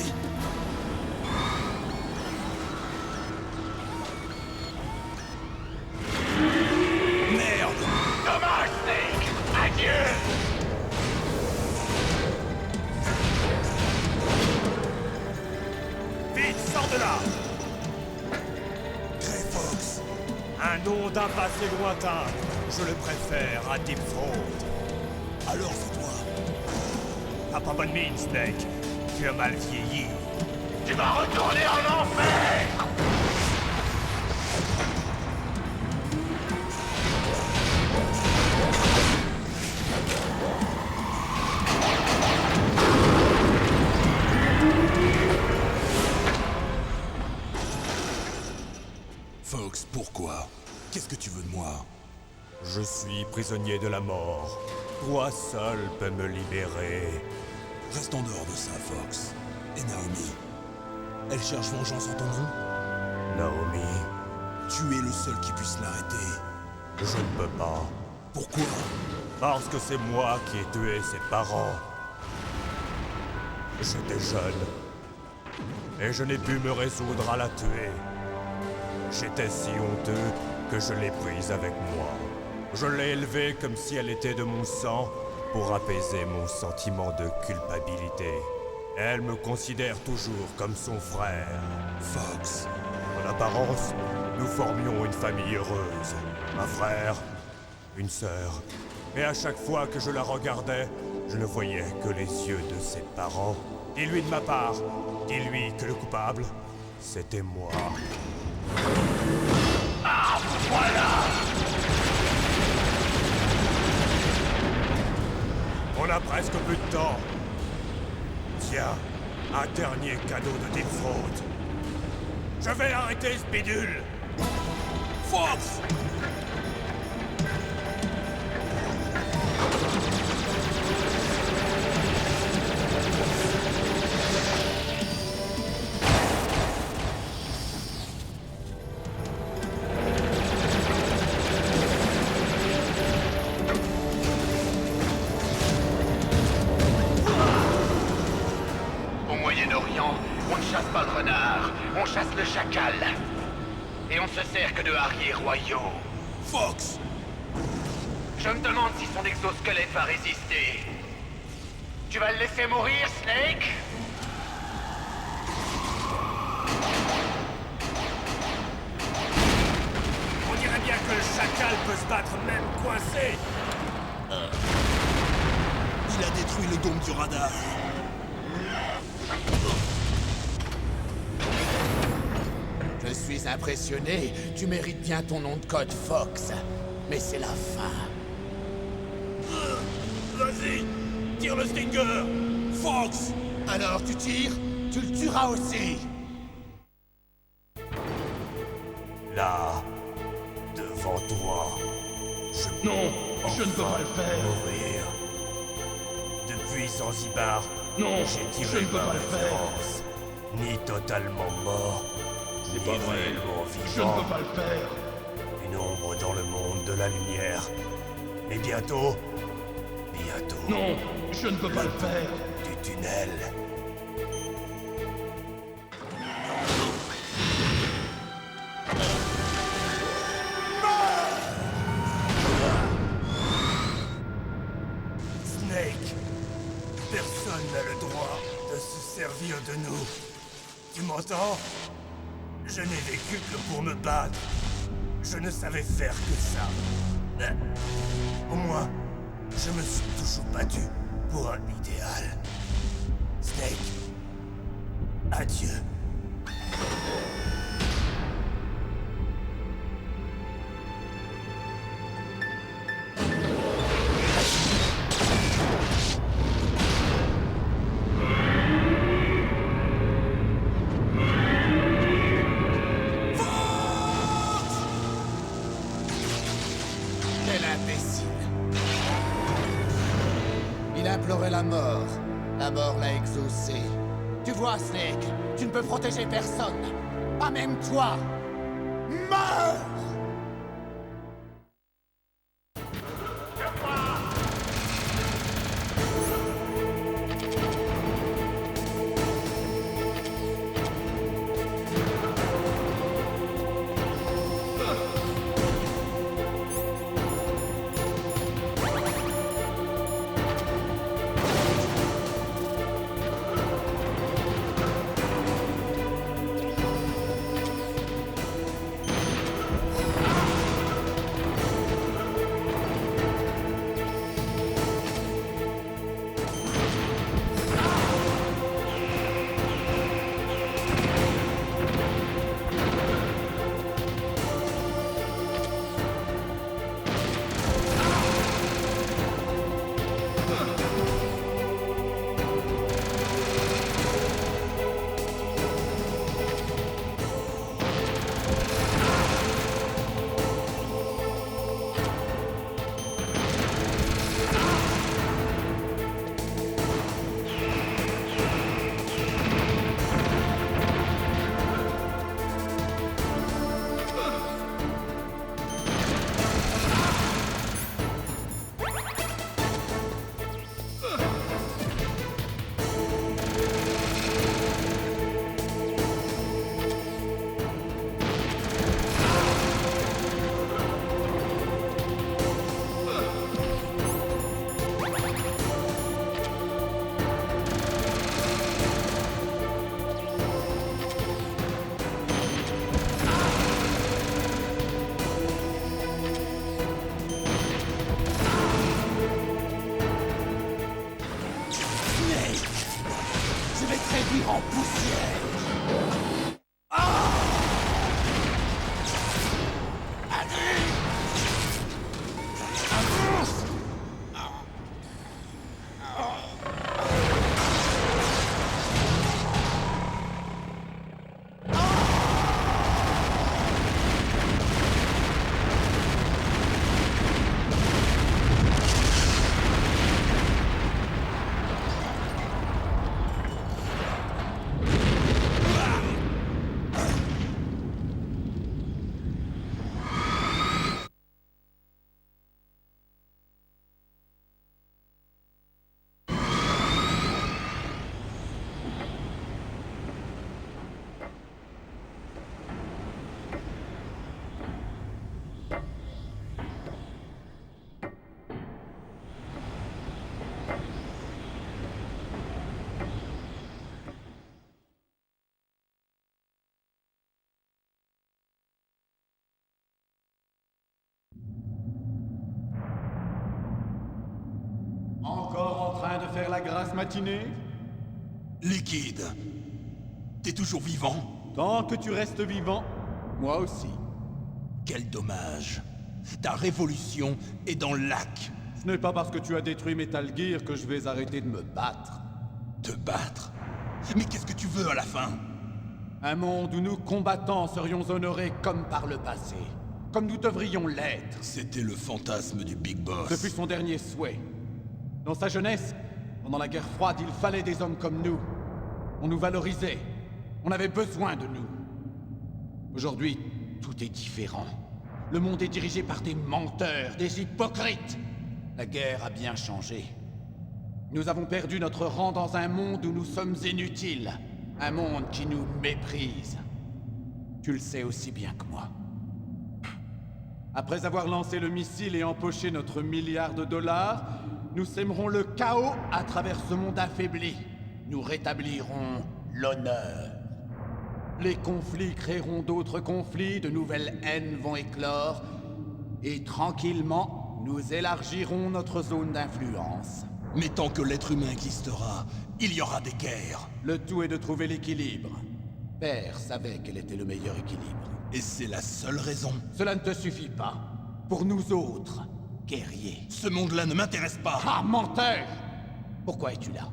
Merde! Dommage, Snake! Adieu! Vite, sors de là! Grey Fox! Un nom d'un passé lointain. Je le préfère à Deep Throat. Alors c'est toi. T'as pas bonne mine, Snake. Tu as mal vieilli. Tu vas retourner en enfer! Fox, pourquoi? Qu'est-ce que tu veux de moi? Je suis prisonnier de la mort. Toi seul peux me libérer. Reste en dehors de ça, Fox. Et Naomi? Elle cherche vengeance en ton nom? Naomi, Tu es le seul qui puisse l'arrêter. je ne peux pas. Pourquoi? Parce que c'est moi qui ai tué ses parents. J'étais jeune. Et je n'ai pu me résoudre à la tuer. J'étais si honteux que je l'ai prise avec moi. Je l'ai élevée comme si elle était de mon sang pour apaiser mon sentiment de culpabilité. Elle me considère toujours comme son frère. Fox. En apparence, nous formions une famille heureuse. Un frère, une sœur. Et à chaque fois que je la regardais, je ne voyais que les yeux de ses parents. Dis-lui de ma part, dis-lui que le coupable, c'était moi. Ah, voilà! On a presque plus de temps. Tiens, un dernier cadeau de Deep Throat. Je vais arrêter ce bidule. Fox! Au Moyen-Orient, on ne chasse pas le renard, on chasse le chacal. Et on se sert que de harriers royaux. Fox! Je me demande si son exosquelette va résister. Tu vas le laisser mourir, Snake? On dirait bien que le chacal peut se battre même coincé. Il a détruit le dôme du radar. Je suis impressionné. Tu mérites bien ton nom de code, Fox. Mais c'est la fin. Vas-y! Tire le Stinger! Fox! Alors tu tires, tu le tueras aussi. Là, devant toi, je Non, je ne peux pas le faire. mourir. Depuis Zanzibar, Non, j'ai je tiré ne peux ma pas le faire. référence. Ni totalement mort, ni pas vrai. réellement Je ne vivant. peux pas le faire. Une ombre dans le monde de la lumière. Mais bientôt, Non, je ne peux pas le faire. du tunnel. Snake, personne n'a le droit de se servir de nous. Tu m'entends? Je n'ai vécu que pour me battre. Je ne savais faire que ça. Au moins, je me suis toujours battu pour un idéal. Snake, adieu. Quel imbécile. Il implorait la mort. La mort l'a exaucé. Tu vois, Snake, tu ne peux protéger personne. Pas même toi. Meurs! en poussière. Encore en train de faire la grasse matinée? Liquide. T'es toujours vivant? Tant que tu restes vivant, moi aussi. Quel dommage. Ta révolution est dans le lac. Ce n'est pas parce que tu as détruit Metal Gear que je vais arrêter de me battre. Te battre? Mais qu'est-ce que tu veux à la fin? Un monde où nous, combattants, serions honorés comme par le passé. Comme nous devrions l'être. C'était le fantasme du Big Boss. Ce fut son dernier souhait. Dans sa jeunesse, pendant la guerre froide, il fallait des hommes comme nous. On nous valorisait. On avait besoin de nous. Aujourd'hui, tout est différent. Le monde est dirigé par des menteurs, des hypocrites. La guerre a bien changé. Nous avons perdu notre rang dans un monde où nous sommes inutiles. Un monde qui nous méprise. Tu le sais aussi bien que moi. Après avoir lancé le missile et empoché notre milliard de dollars, nous sèmerons le chaos à travers ce monde affaibli. Nous rétablirons l'honneur. Les conflits créeront d'autres conflits, de nouvelles haines vont éclore, et tranquillement, nous élargirons notre zone d'influence. Mais tant que l'être humain existera, il y aura des guerres. Le tout est de trouver l'équilibre. Père savait quel était le meilleur équilibre. Et c'est la seule raison. Cela ne te suffit pas. Pour nous autres, guerriers. Ce monde-là ne m'intéresse pas. Ah, menteur! Pourquoi es-tu là?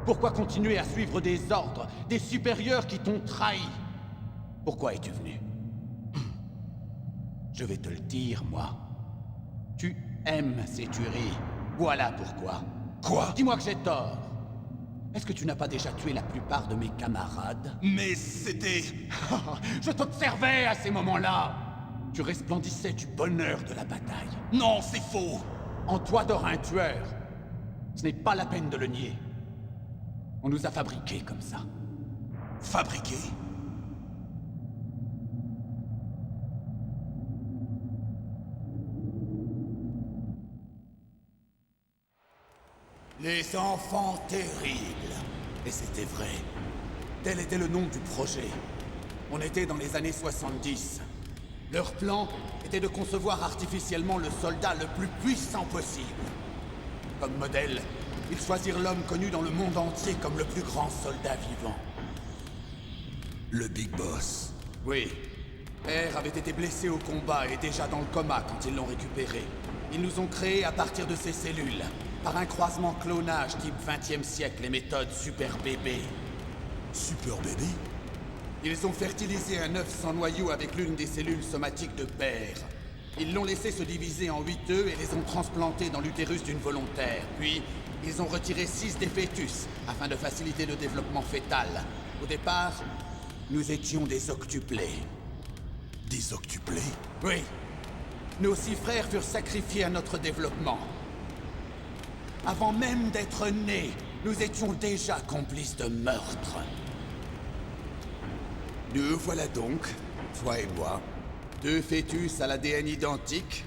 Pourquoi continuer à suivre des ordres, des supérieurs qui t'ont trahi? Pourquoi es-tu venu? Je vais te le dire, moi. Tu aimes ces tueries. Voilà pourquoi. Quoi? Dis-moi que j'ai tort. Est-ce que tu n'as pas déjà tué la plupart de mes camarades? Mais c'était... Je t'observais à ces moments-là. Tu resplendissais du bonheur de la bataille. Non, c'est faux. En toi dort un tueur. Ce n'est pas la peine de le nier. On nous a fabriqués comme ça. Fabriqués? Les enfants terribles. Et c'était vrai. Tel était le nom du projet. On était dans les années 70. Leur plan était de concevoir artificiellement le soldat le plus puissant possible. Comme modèle, ils choisirent l'homme connu dans le monde entier comme le plus grand soldat vivant. Le Big Boss. Oui. Père avait été blessé au combat et déjà dans le coma quand ils l'ont récupéré. Ils nous ont créés à partir de ces cellules, par un croisement clonage type 20e siècle et méthode Super Bébé. Super Bébé? Ils ont fertilisé un œuf sans noyau avec l'une des cellules somatiques de Père. Ils l'ont laissé se diviser en 8 œufs et les ont transplantés dans l'utérus d'une volontaire. Puis, ils ont retiré 6 des fœtus, afin de faciliter le développement fœtal. Au départ, nous étions des octuplés. Des octuplés? Oui. Nos 6 frères furent sacrifiés à notre développement. Avant même d'être nés, nous étions déjà complices de meurtre. Nous voilà donc, toi et moi, 2 fœtus à l'ADN identique.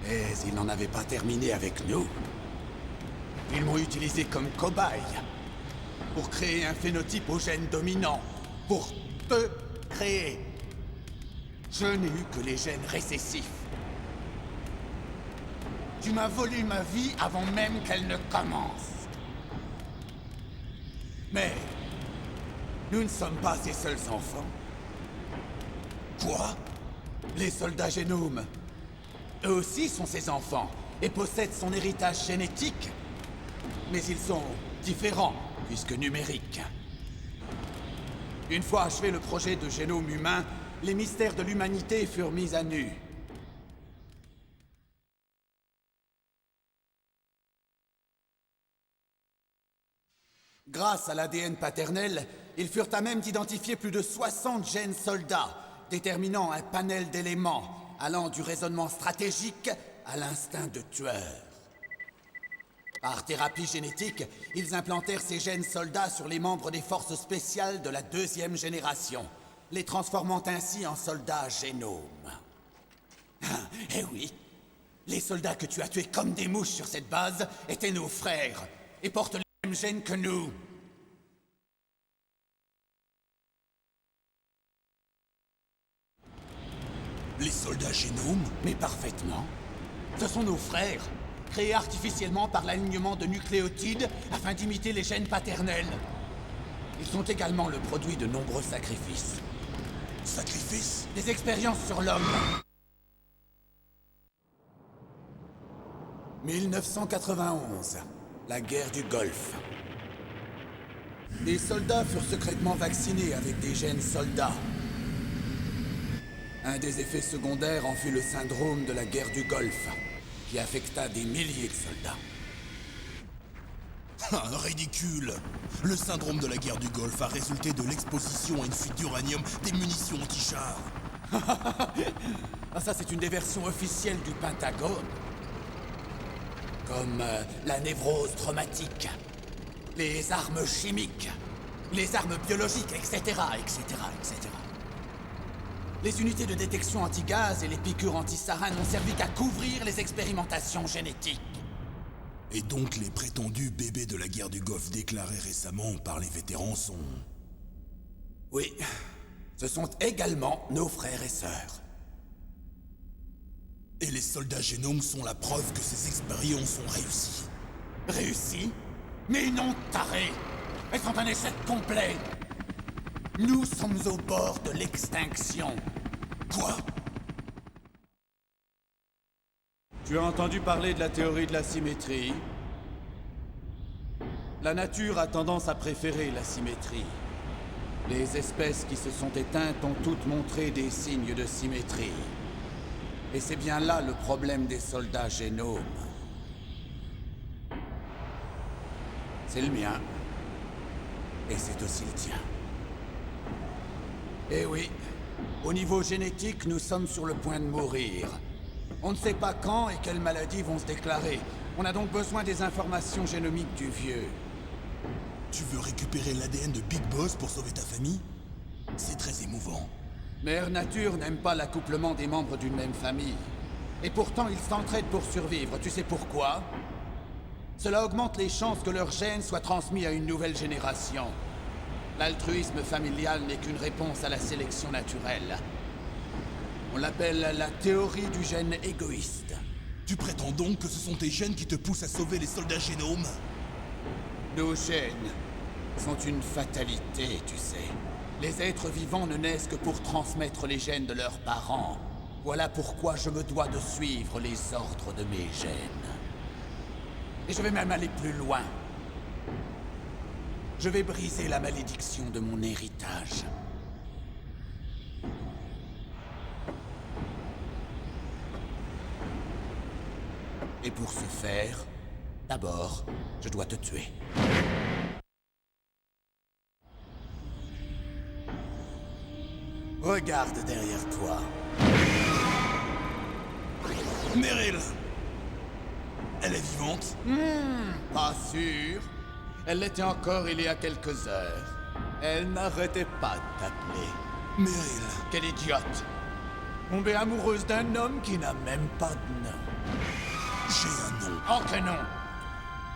Mais ils n'en avaient pas terminé avec nous. Ils m'ont utilisé comme cobaye pour créer un phénotype au gène dominant, pour te créer. Je n'ai eu que les gènes récessifs. Tu m'as volé ma vie avant même qu'elle ne commence. Mais nous ne sommes pas ses seuls enfants. Quoi? Les soldats génomes, eux aussi sont ses enfants et possèdent son héritage génétique. Mais ils sont différents, puisque numériques. Une fois achevé le projet de génome humain, les mystères de l'humanité furent mis à nu. Grâce à l'ADN paternel, ils furent à même d'identifier plus de 60 gènes soldats, déterminant un panel d'éléments allant du raisonnement stratégique à l'instinct de tueur. Par thérapie génétique, ils implantèrent ces gènes soldats sur les membres des forces spéciales de la 2e génération, les transformant ainsi en soldats génomes. Eh oui, les soldats que tu as tués comme des mouches sur cette base étaient nos frères, et portent les mêmes gènes que nous. Les soldats génomes? Mais parfaitement. Ce sont nos frères, créés artificiellement par l'alignement de nucléotides afin d'imiter les gènes paternels. Ils sont également le produit de nombreux sacrifices. Sacrifices? Des expériences sur l'homme. 1991, la guerre du Golfe. Les soldats furent secrètement vaccinés avec des gènes soldats. Un des effets secondaires en fut le syndrome de la guerre du Golfe, qui affecta des milliers de soldats. Ah, ridicule! Le syndrome de la guerre du Golfe a résulté de l'exposition à une fuite d'uranium des munitions anti-chars. Ah, ça, c'est une des versions officielles du Pentagone. Comme la névrose traumatique, les armes chimiques, les armes biologiques, etc., etc., etc. Les unités de détection anti-gaz et les piqûres anti-sarin n'ont servi qu'à couvrir les expérimentations génétiques. Et donc les prétendus bébés de la guerre du Golfe déclarés récemment par les vétérans sont... Oui, ce sont également nos frères et sœurs. Et les soldats génomes sont la preuve que ces expériences ont réussi. Réussi? Mais non, taré! Elles sont un échec complet! Nous sommes au bord de l'extinction. Quoi? Tu as entendu parler de la théorie de la symétrie? La nature a tendance à préférer la symétrie. Les espèces qui se sont éteintes ont toutes montré des signes de symétrie. Et c'est bien là le problème des soldats génomes. C'est le mien. Et c'est aussi le tien. Eh oui, au niveau génétique, nous sommes sur le point de mourir. On ne sait pas quand et quelles maladies vont se déclarer. On a donc besoin des informations génomiques du vieux. Tu veux récupérer l'ADN de Big Boss pour sauver ta famille? C'est très émouvant. Mère Nature n'aime pas l'accouplement des membres d'une même famille. Et pourtant, ils s'entraident pour survivre. Tu sais pourquoi? Cela augmente les chances que leurs gènes soient transmis à une nouvelle génération. L'altruisme familial n'est qu'une réponse à la sélection naturelle. On l'appelle la théorie du gène égoïste. Tu prétends donc que ce sont tes gènes qui te poussent à sauver les soldats génomes? Nos gènes sont une fatalité, tu sais. Les êtres vivants ne naissent que pour transmettre les gènes de leurs parents. Voilà pourquoi je me dois de suivre les ordres de mes gènes. Et je vais même aller plus loin. Je vais briser la malédiction de mon héritage. Et pour ce faire, d'abord, je dois te tuer. Regarde derrière toi. Meryl! Elle est vivante? Pas sûr. Elle l'était encore il y a quelques heures. Elle n'arrêtait pas de t'appeler. Meryl! Quelle idiote! Tombée amoureuse d'un homme qui n'a même pas de nom. J'ai un nom. Oh que non!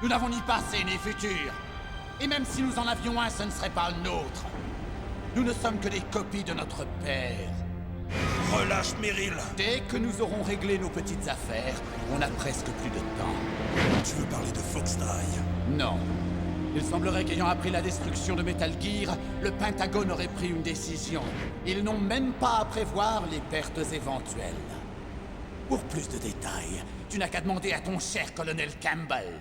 Nous n'avons ni passé ni futur. Et même si nous en avions un, ce ne serait pas le nôtre. Nous ne sommes que des copies de notre père. Relâche, Meryl! Dès que nous aurons réglé nos petites affaires, on n'a presque plus de temps. Tu veux parler de Fox Die? Non. Il semblerait qu'ayant appris la destruction de Metal Gear, le Pentagone aurait pris une décision. Ils n'ont même pas à prévoir les pertes éventuelles. Pour plus de détails, tu n'as qu'à demander à ton cher colonel Campbell.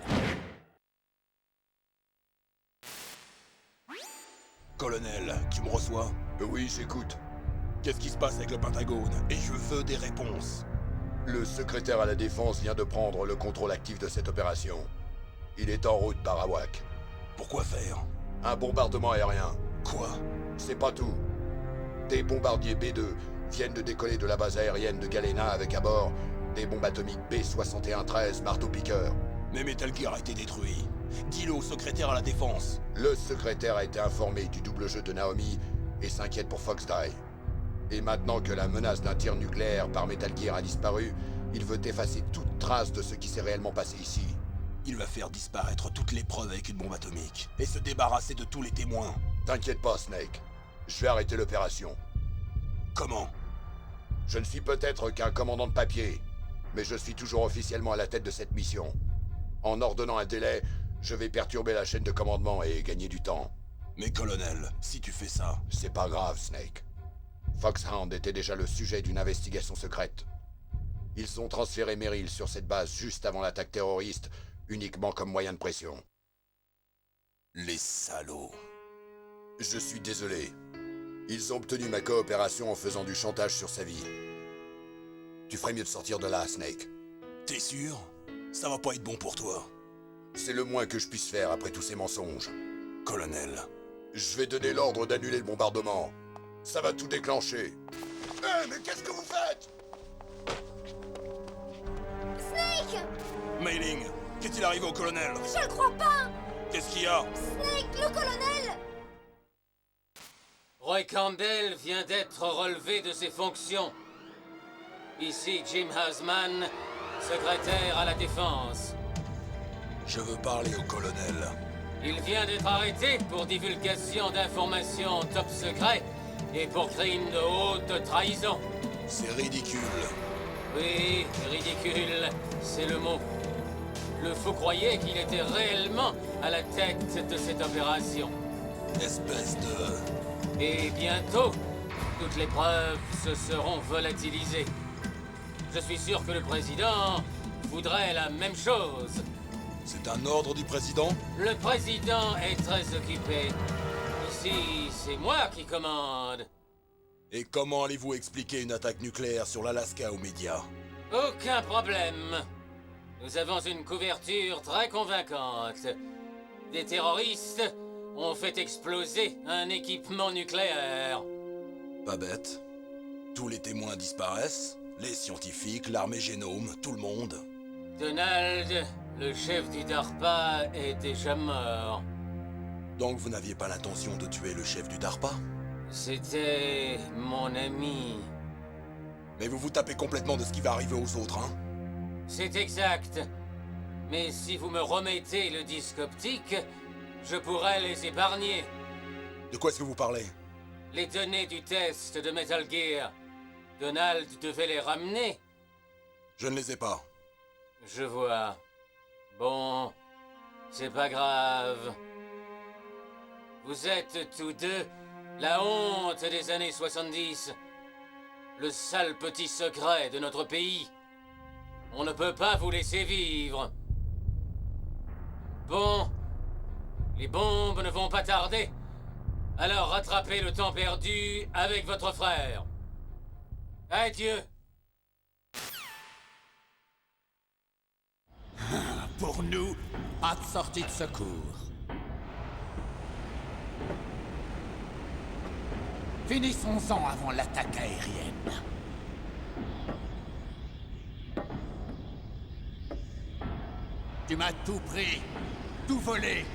Colonel, tu me reçois? Oui, j'écoute. Qu'est-ce qui se passe avec le Pentagone? Et je veux des réponses. Le secrétaire à la Défense vient de prendre le contrôle actif de cette opération. Il est en route par Arawak. Pourquoi faire? Un bombardement aérien. Quoi? C'est pas tout. Des bombardiers B-2 viennent de décoller de la base aérienne de Galena avec à bord des bombes atomiques B-61-13 marteau-piqueur. Mais Metal Gear a été détruit. Dis-le au secrétaire à la Défense. Le secrétaire a été informé du double jeu de Naomi et s'inquiète pour Fox Die. Et maintenant que la menace d'un tir nucléaire par Metal Gear a disparu, il veut effacer toute trace de ce qui s'est réellement passé ici. Il va faire disparaître toutes les preuves avec une bombe atomique et se débarrasser de tous les témoins. T'inquiète pas, Snake. Je vais arrêter l'opération. Comment? Je ne suis peut-être qu'un commandant de papier, mais je suis toujours officiellement à la tête de cette mission. En ordonnant un délai, je vais perturber la chaîne de commandement et gagner du temps. Mais colonel, si tu fais ça... C'est pas grave, Snake. Foxhound était déjà le sujet d'une investigation secrète. Ils ont transféré Merrill sur cette base juste avant l'attaque terroriste, uniquement comme moyen de pression. Les salauds. Je suis désolé. Ils ont obtenu ma coopération en faisant du chantage sur sa vie. Tu ferais mieux de sortir de là, Snake. T'es sûr? Ça va pas être bon pour toi. C'est le moins que je puisse faire après tous ces mensonges. Colonel. Je vais donner l'ordre d'annuler le bombardement. Ça va tout déclencher. Hé, mais qu'est-ce que vous faites? Snake! Mailing, qu'est-il arrivé au colonel? Je le crois pas! Qu'est-ce qu'il y a? Snake, le colonel! Roy Campbell vient d'être relevé de ses fonctions. Ici Jim Hausman, secrétaire à la Défense. Je veux parler au colonel. Il vient d'être arrêté pour divulgation d'informations top secret et pour crime de haute trahison. C'est ridicule. Oui, ridicule, c'est le mot. Le fou croyait qu'il était réellement à la tête de cette opération. Espèce de... Et bientôt, toutes les preuves se seront volatilisées. Je suis sûr que le président voudrait la même chose. C'est un ordre du président? Le président est très occupé. Ici, c'est moi qui commande. Et comment allez-vous expliquer une attaque nucléaire sur l'Alaska aux médias? Aucun problème. Nous avons une couverture très convaincante. Des terroristes ont fait exploser un équipement nucléaire. Pas bête. Tous les témoins disparaissent. Les scientifiques, l'armée Génome, tout le monde. Donald, le chef du DARPA, est déjà mort. Donc vous n'aviez pas l'intention de tuer le chef du DARPA? C'était mon ami. Mais vous vous tapez complètement de ce qui va arriver aux autres, hein? C'est exact. Mais si vous me remettez le disque optique, je pourrais les épargner. De quoi est-ce que vous parlez? Les données du test de Metal Gear. Donald devait les ramener. Je ne les ai pas. Je vois. Bon, c'est pas grave. Vous êtes tous deux la honte des années 70. Le sale petit secret de notre pays. On ne peut pas vous laisser vivre. Bon, les bombes ne vont pas tarder. Alors rattrapez le temps perdu avec votre frère. Adieu. Pour nous, pas de sortie de secours. Finissons-en avant l'attaque aérienne. Tu m'as tout pris, tout volé.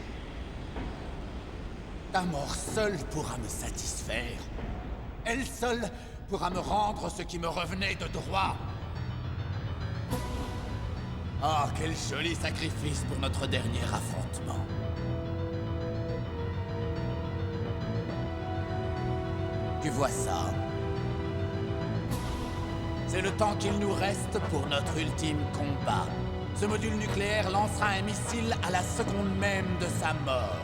Ta mort seule pourra me satisfaire. Elle seule pourra me rendre ce qui me revenait de droit. Oh, quel joli sacrifice pour notre dernier affrontement. Tu vois ça? C'est le temps qu'il nous reste pour notre ultime combat. Ce module nucléaire lancera un missile à la seconde même de sa mort.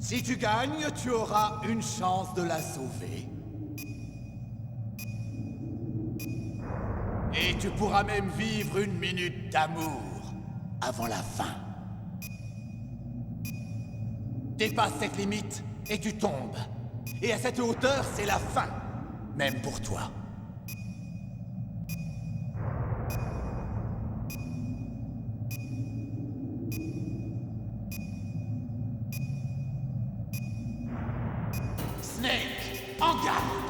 Si tu gagnes, tu auras une chance de la sauver. Et tu pourras même vivre une minute d'amour avant la fin. Dépasse cette limite et tu tombes. Et à cette hauteur, c'est la fin, même pour toi. Snake, en garde!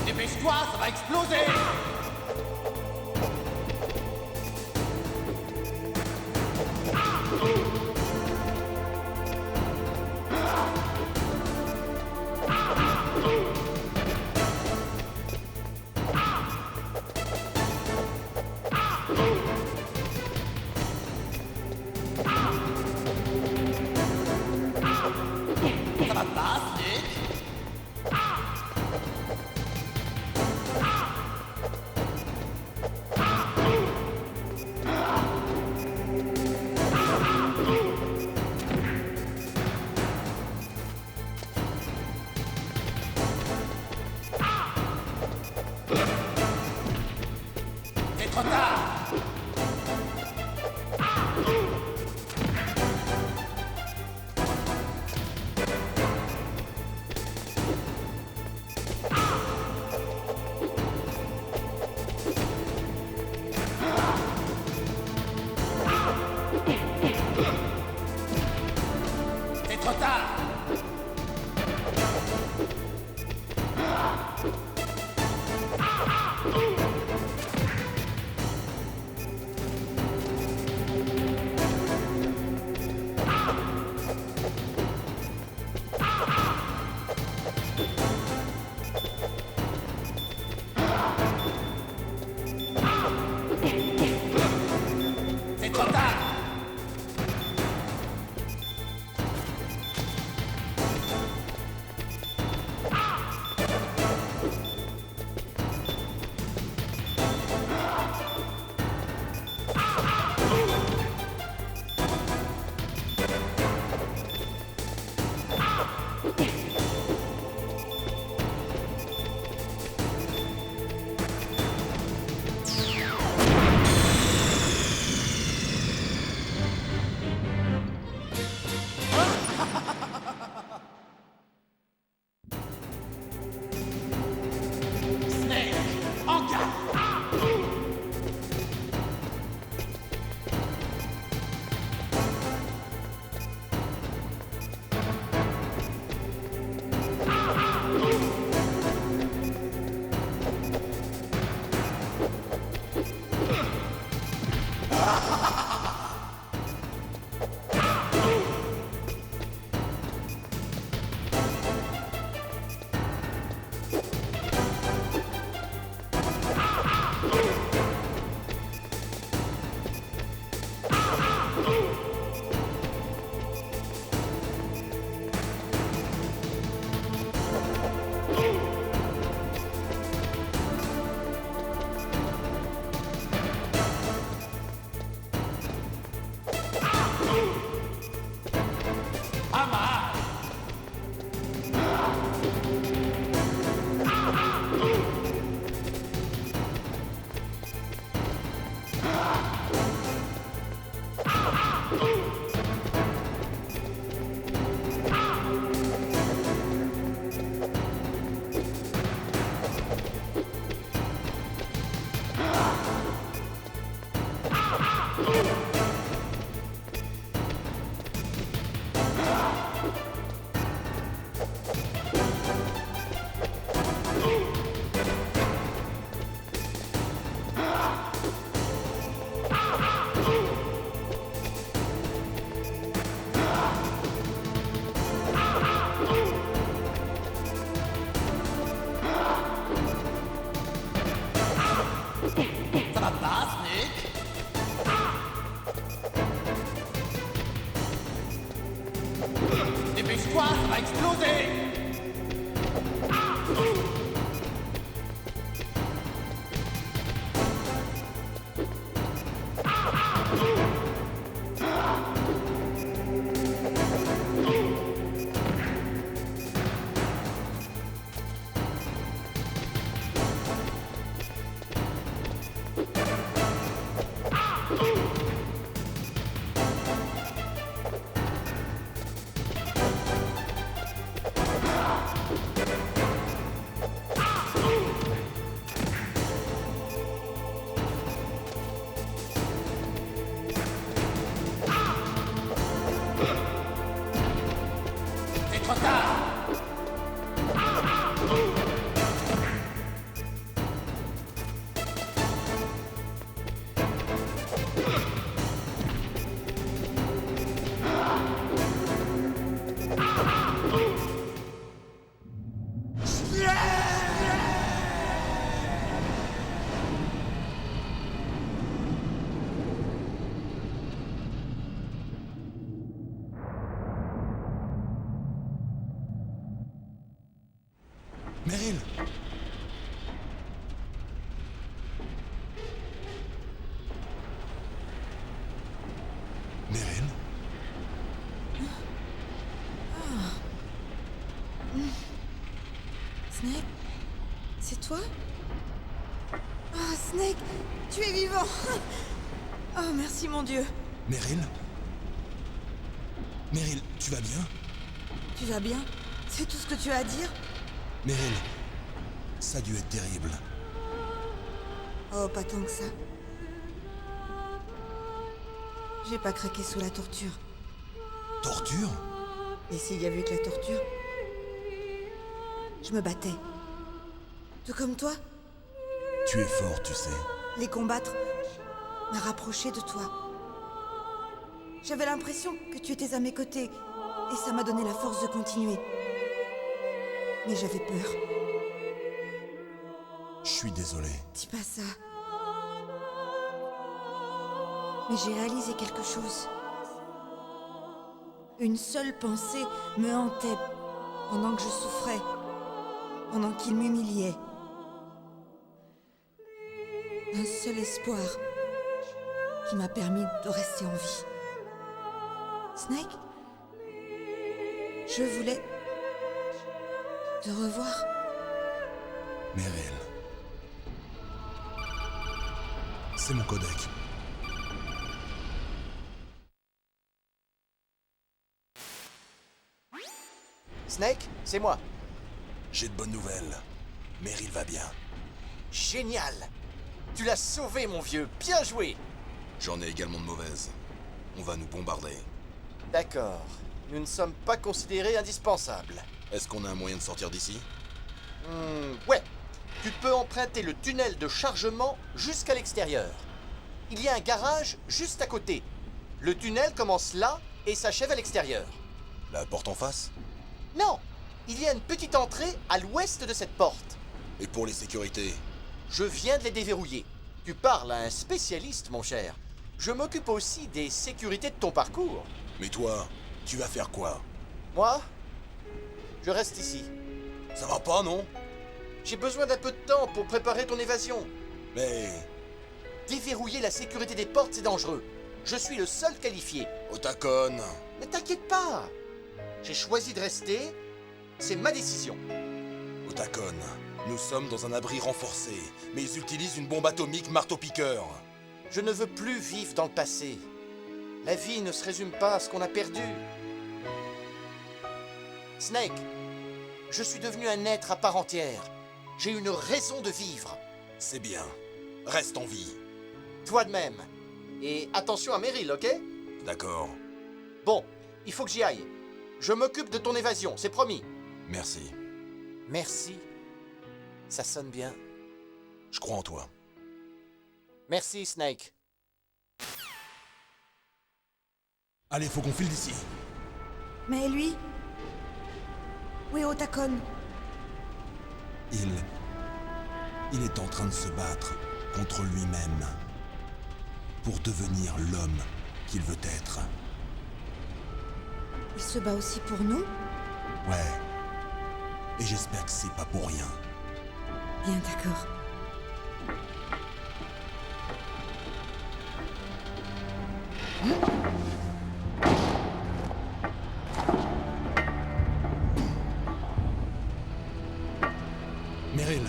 Dépêche-toi, ça va exploser! Ça va pas, Snake? C'est trop tard! C'est trop tard! C'est trop tard! Snake, en garde! Ça va pas, Snake? Dépêche-toi, ça va exploser! Toi? Oh, Snake, tu es vivant! Oh, merci mon Dieu! Meryl? Meryl, tu vas bien? Tu vas bien? C'est tout ce que tu as à dire? Meryl, ça a dû être terrible. Oh, pas tant que ça. J'ai pas craqué sous la torture. Torture? Et s'il y avait eu que la torture? Je me battais. Tout comme toi. Tu es fort, tu sais. Les combattre m'a rapproché de toi. J'avais l'impression que tu étais à mes côtés, et ça m'a donné la force de continuer. Mais j'avais peur. Je suis désolé. Dis pas ça. Mais j'ai réalisé quelque chose. Une seule pensée me hantait pendant que je souffrais, pendant qu'il m'humiliait. Un seul espoir qui m'a permis de rester en vie. Snake, je voulais te revoir. Meryl. C'est mon codec. Snake, c'est moi. J'ai de bonnes nouvelles. Meryl va bien. Génial! Tu l'as sauvé, mon vieux. Bien joué! J'en ai également de mauvaises. On va nous bombarder. D'accord. Nous ne sommes pas considérés indispensables. Est-ce qu'on a un moyen de sortir d'ici? Ouais. Tu peux emprunter le tunnel de chargement jusqu'à l'extérieur. Il y a un garage juste à côté. Le tunnel commence là et s'achève à l'extérieur. La porte en face? Non! Il y a une petite entrée à l'ouest de cette porte. Et pour les sécurités? Je viens de les déverrouiller. Tu parles à un spécialiste, mon cher. Je m'occupe aussi des sécurités de ton parcours. Mais toi, tu vas faire quoi? Moi? Je reste ici. Ça va pas, non? J'ai besoin d'un peu de temps pour préparer ton évasion. Mais... Déverrouiller la sécurité des portes, c'est dangereux. Je suis le seul qualifié. Otacon. Ne t'inquiète pas. J'ai choisi de rester. C'est ma décision. Otacon, nous sommes dans un abri renforcé, mais ils utilisent une bombe atomique marteau-piqueur. Je ne veux plus vivre dans le passé. La vie ne se résume pas à ce qu'on a perdu. Snake, je suis devenu un être à part entière. J'ai une raison de vivre. C'est bien. Reste en vie. Toi de même. Et attention à Meryl, ok? D'accord. Bon, il faut que j'y aille. Je m'occupe de ton évasion, c'est promis. Merci. Merci. Ça sonne bien. Je crois en toi. Merci, Snake. Allez, faut qu'on file d'ici. Mais lui? Où est Otacon? Il est en train de se battre contre lui-même pour devenir l'homme qu'il veut être. Il se bat aussi pour nous? Ouais. Et j'espère que c'est pas pour rien. Bien, d'accord. Meryl.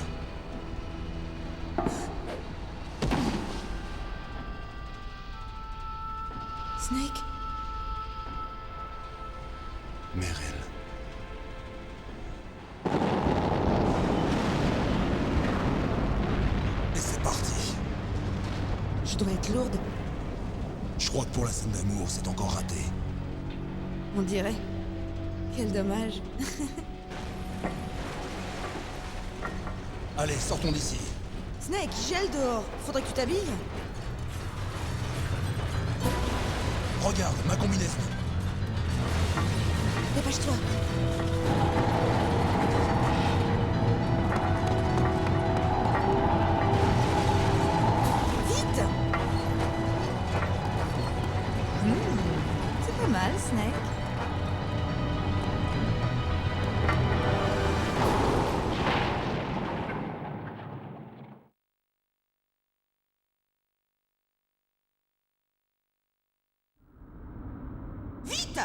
Snake? Meryl. Et c'est parti. Je dois être lourde. Je crois que pour la scène d'amour, c'est encore raté. On dirait. Quel dommage. Allez, sortons d'ici. Snake, il gèle dehors. Faudrait que tu t'habilles. Regarde, ma combinaison. Dépêche-toi. Vite! C'est pas mal, Snake. Vite!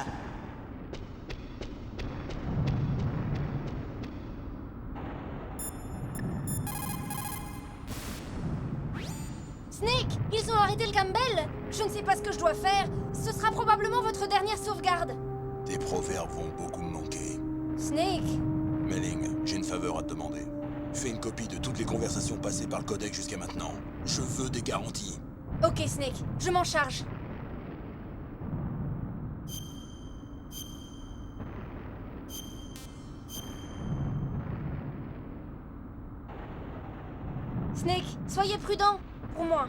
Snake, ils ont arrêté le Campbell. Je ne sais pas ce que je dois faire. Ce sera probablement votre dernière sauvegarde. Tes proverbes vont beaucoup me manquer. Snake. Melling, j'ai une faveur à te demander. Fais une copie de toutes les conversations passées par le codec jusqu'à maintenant. Je veux des garanties. Ok, Snake, je m'en charge. Snake, soyez prudent. Pour moi.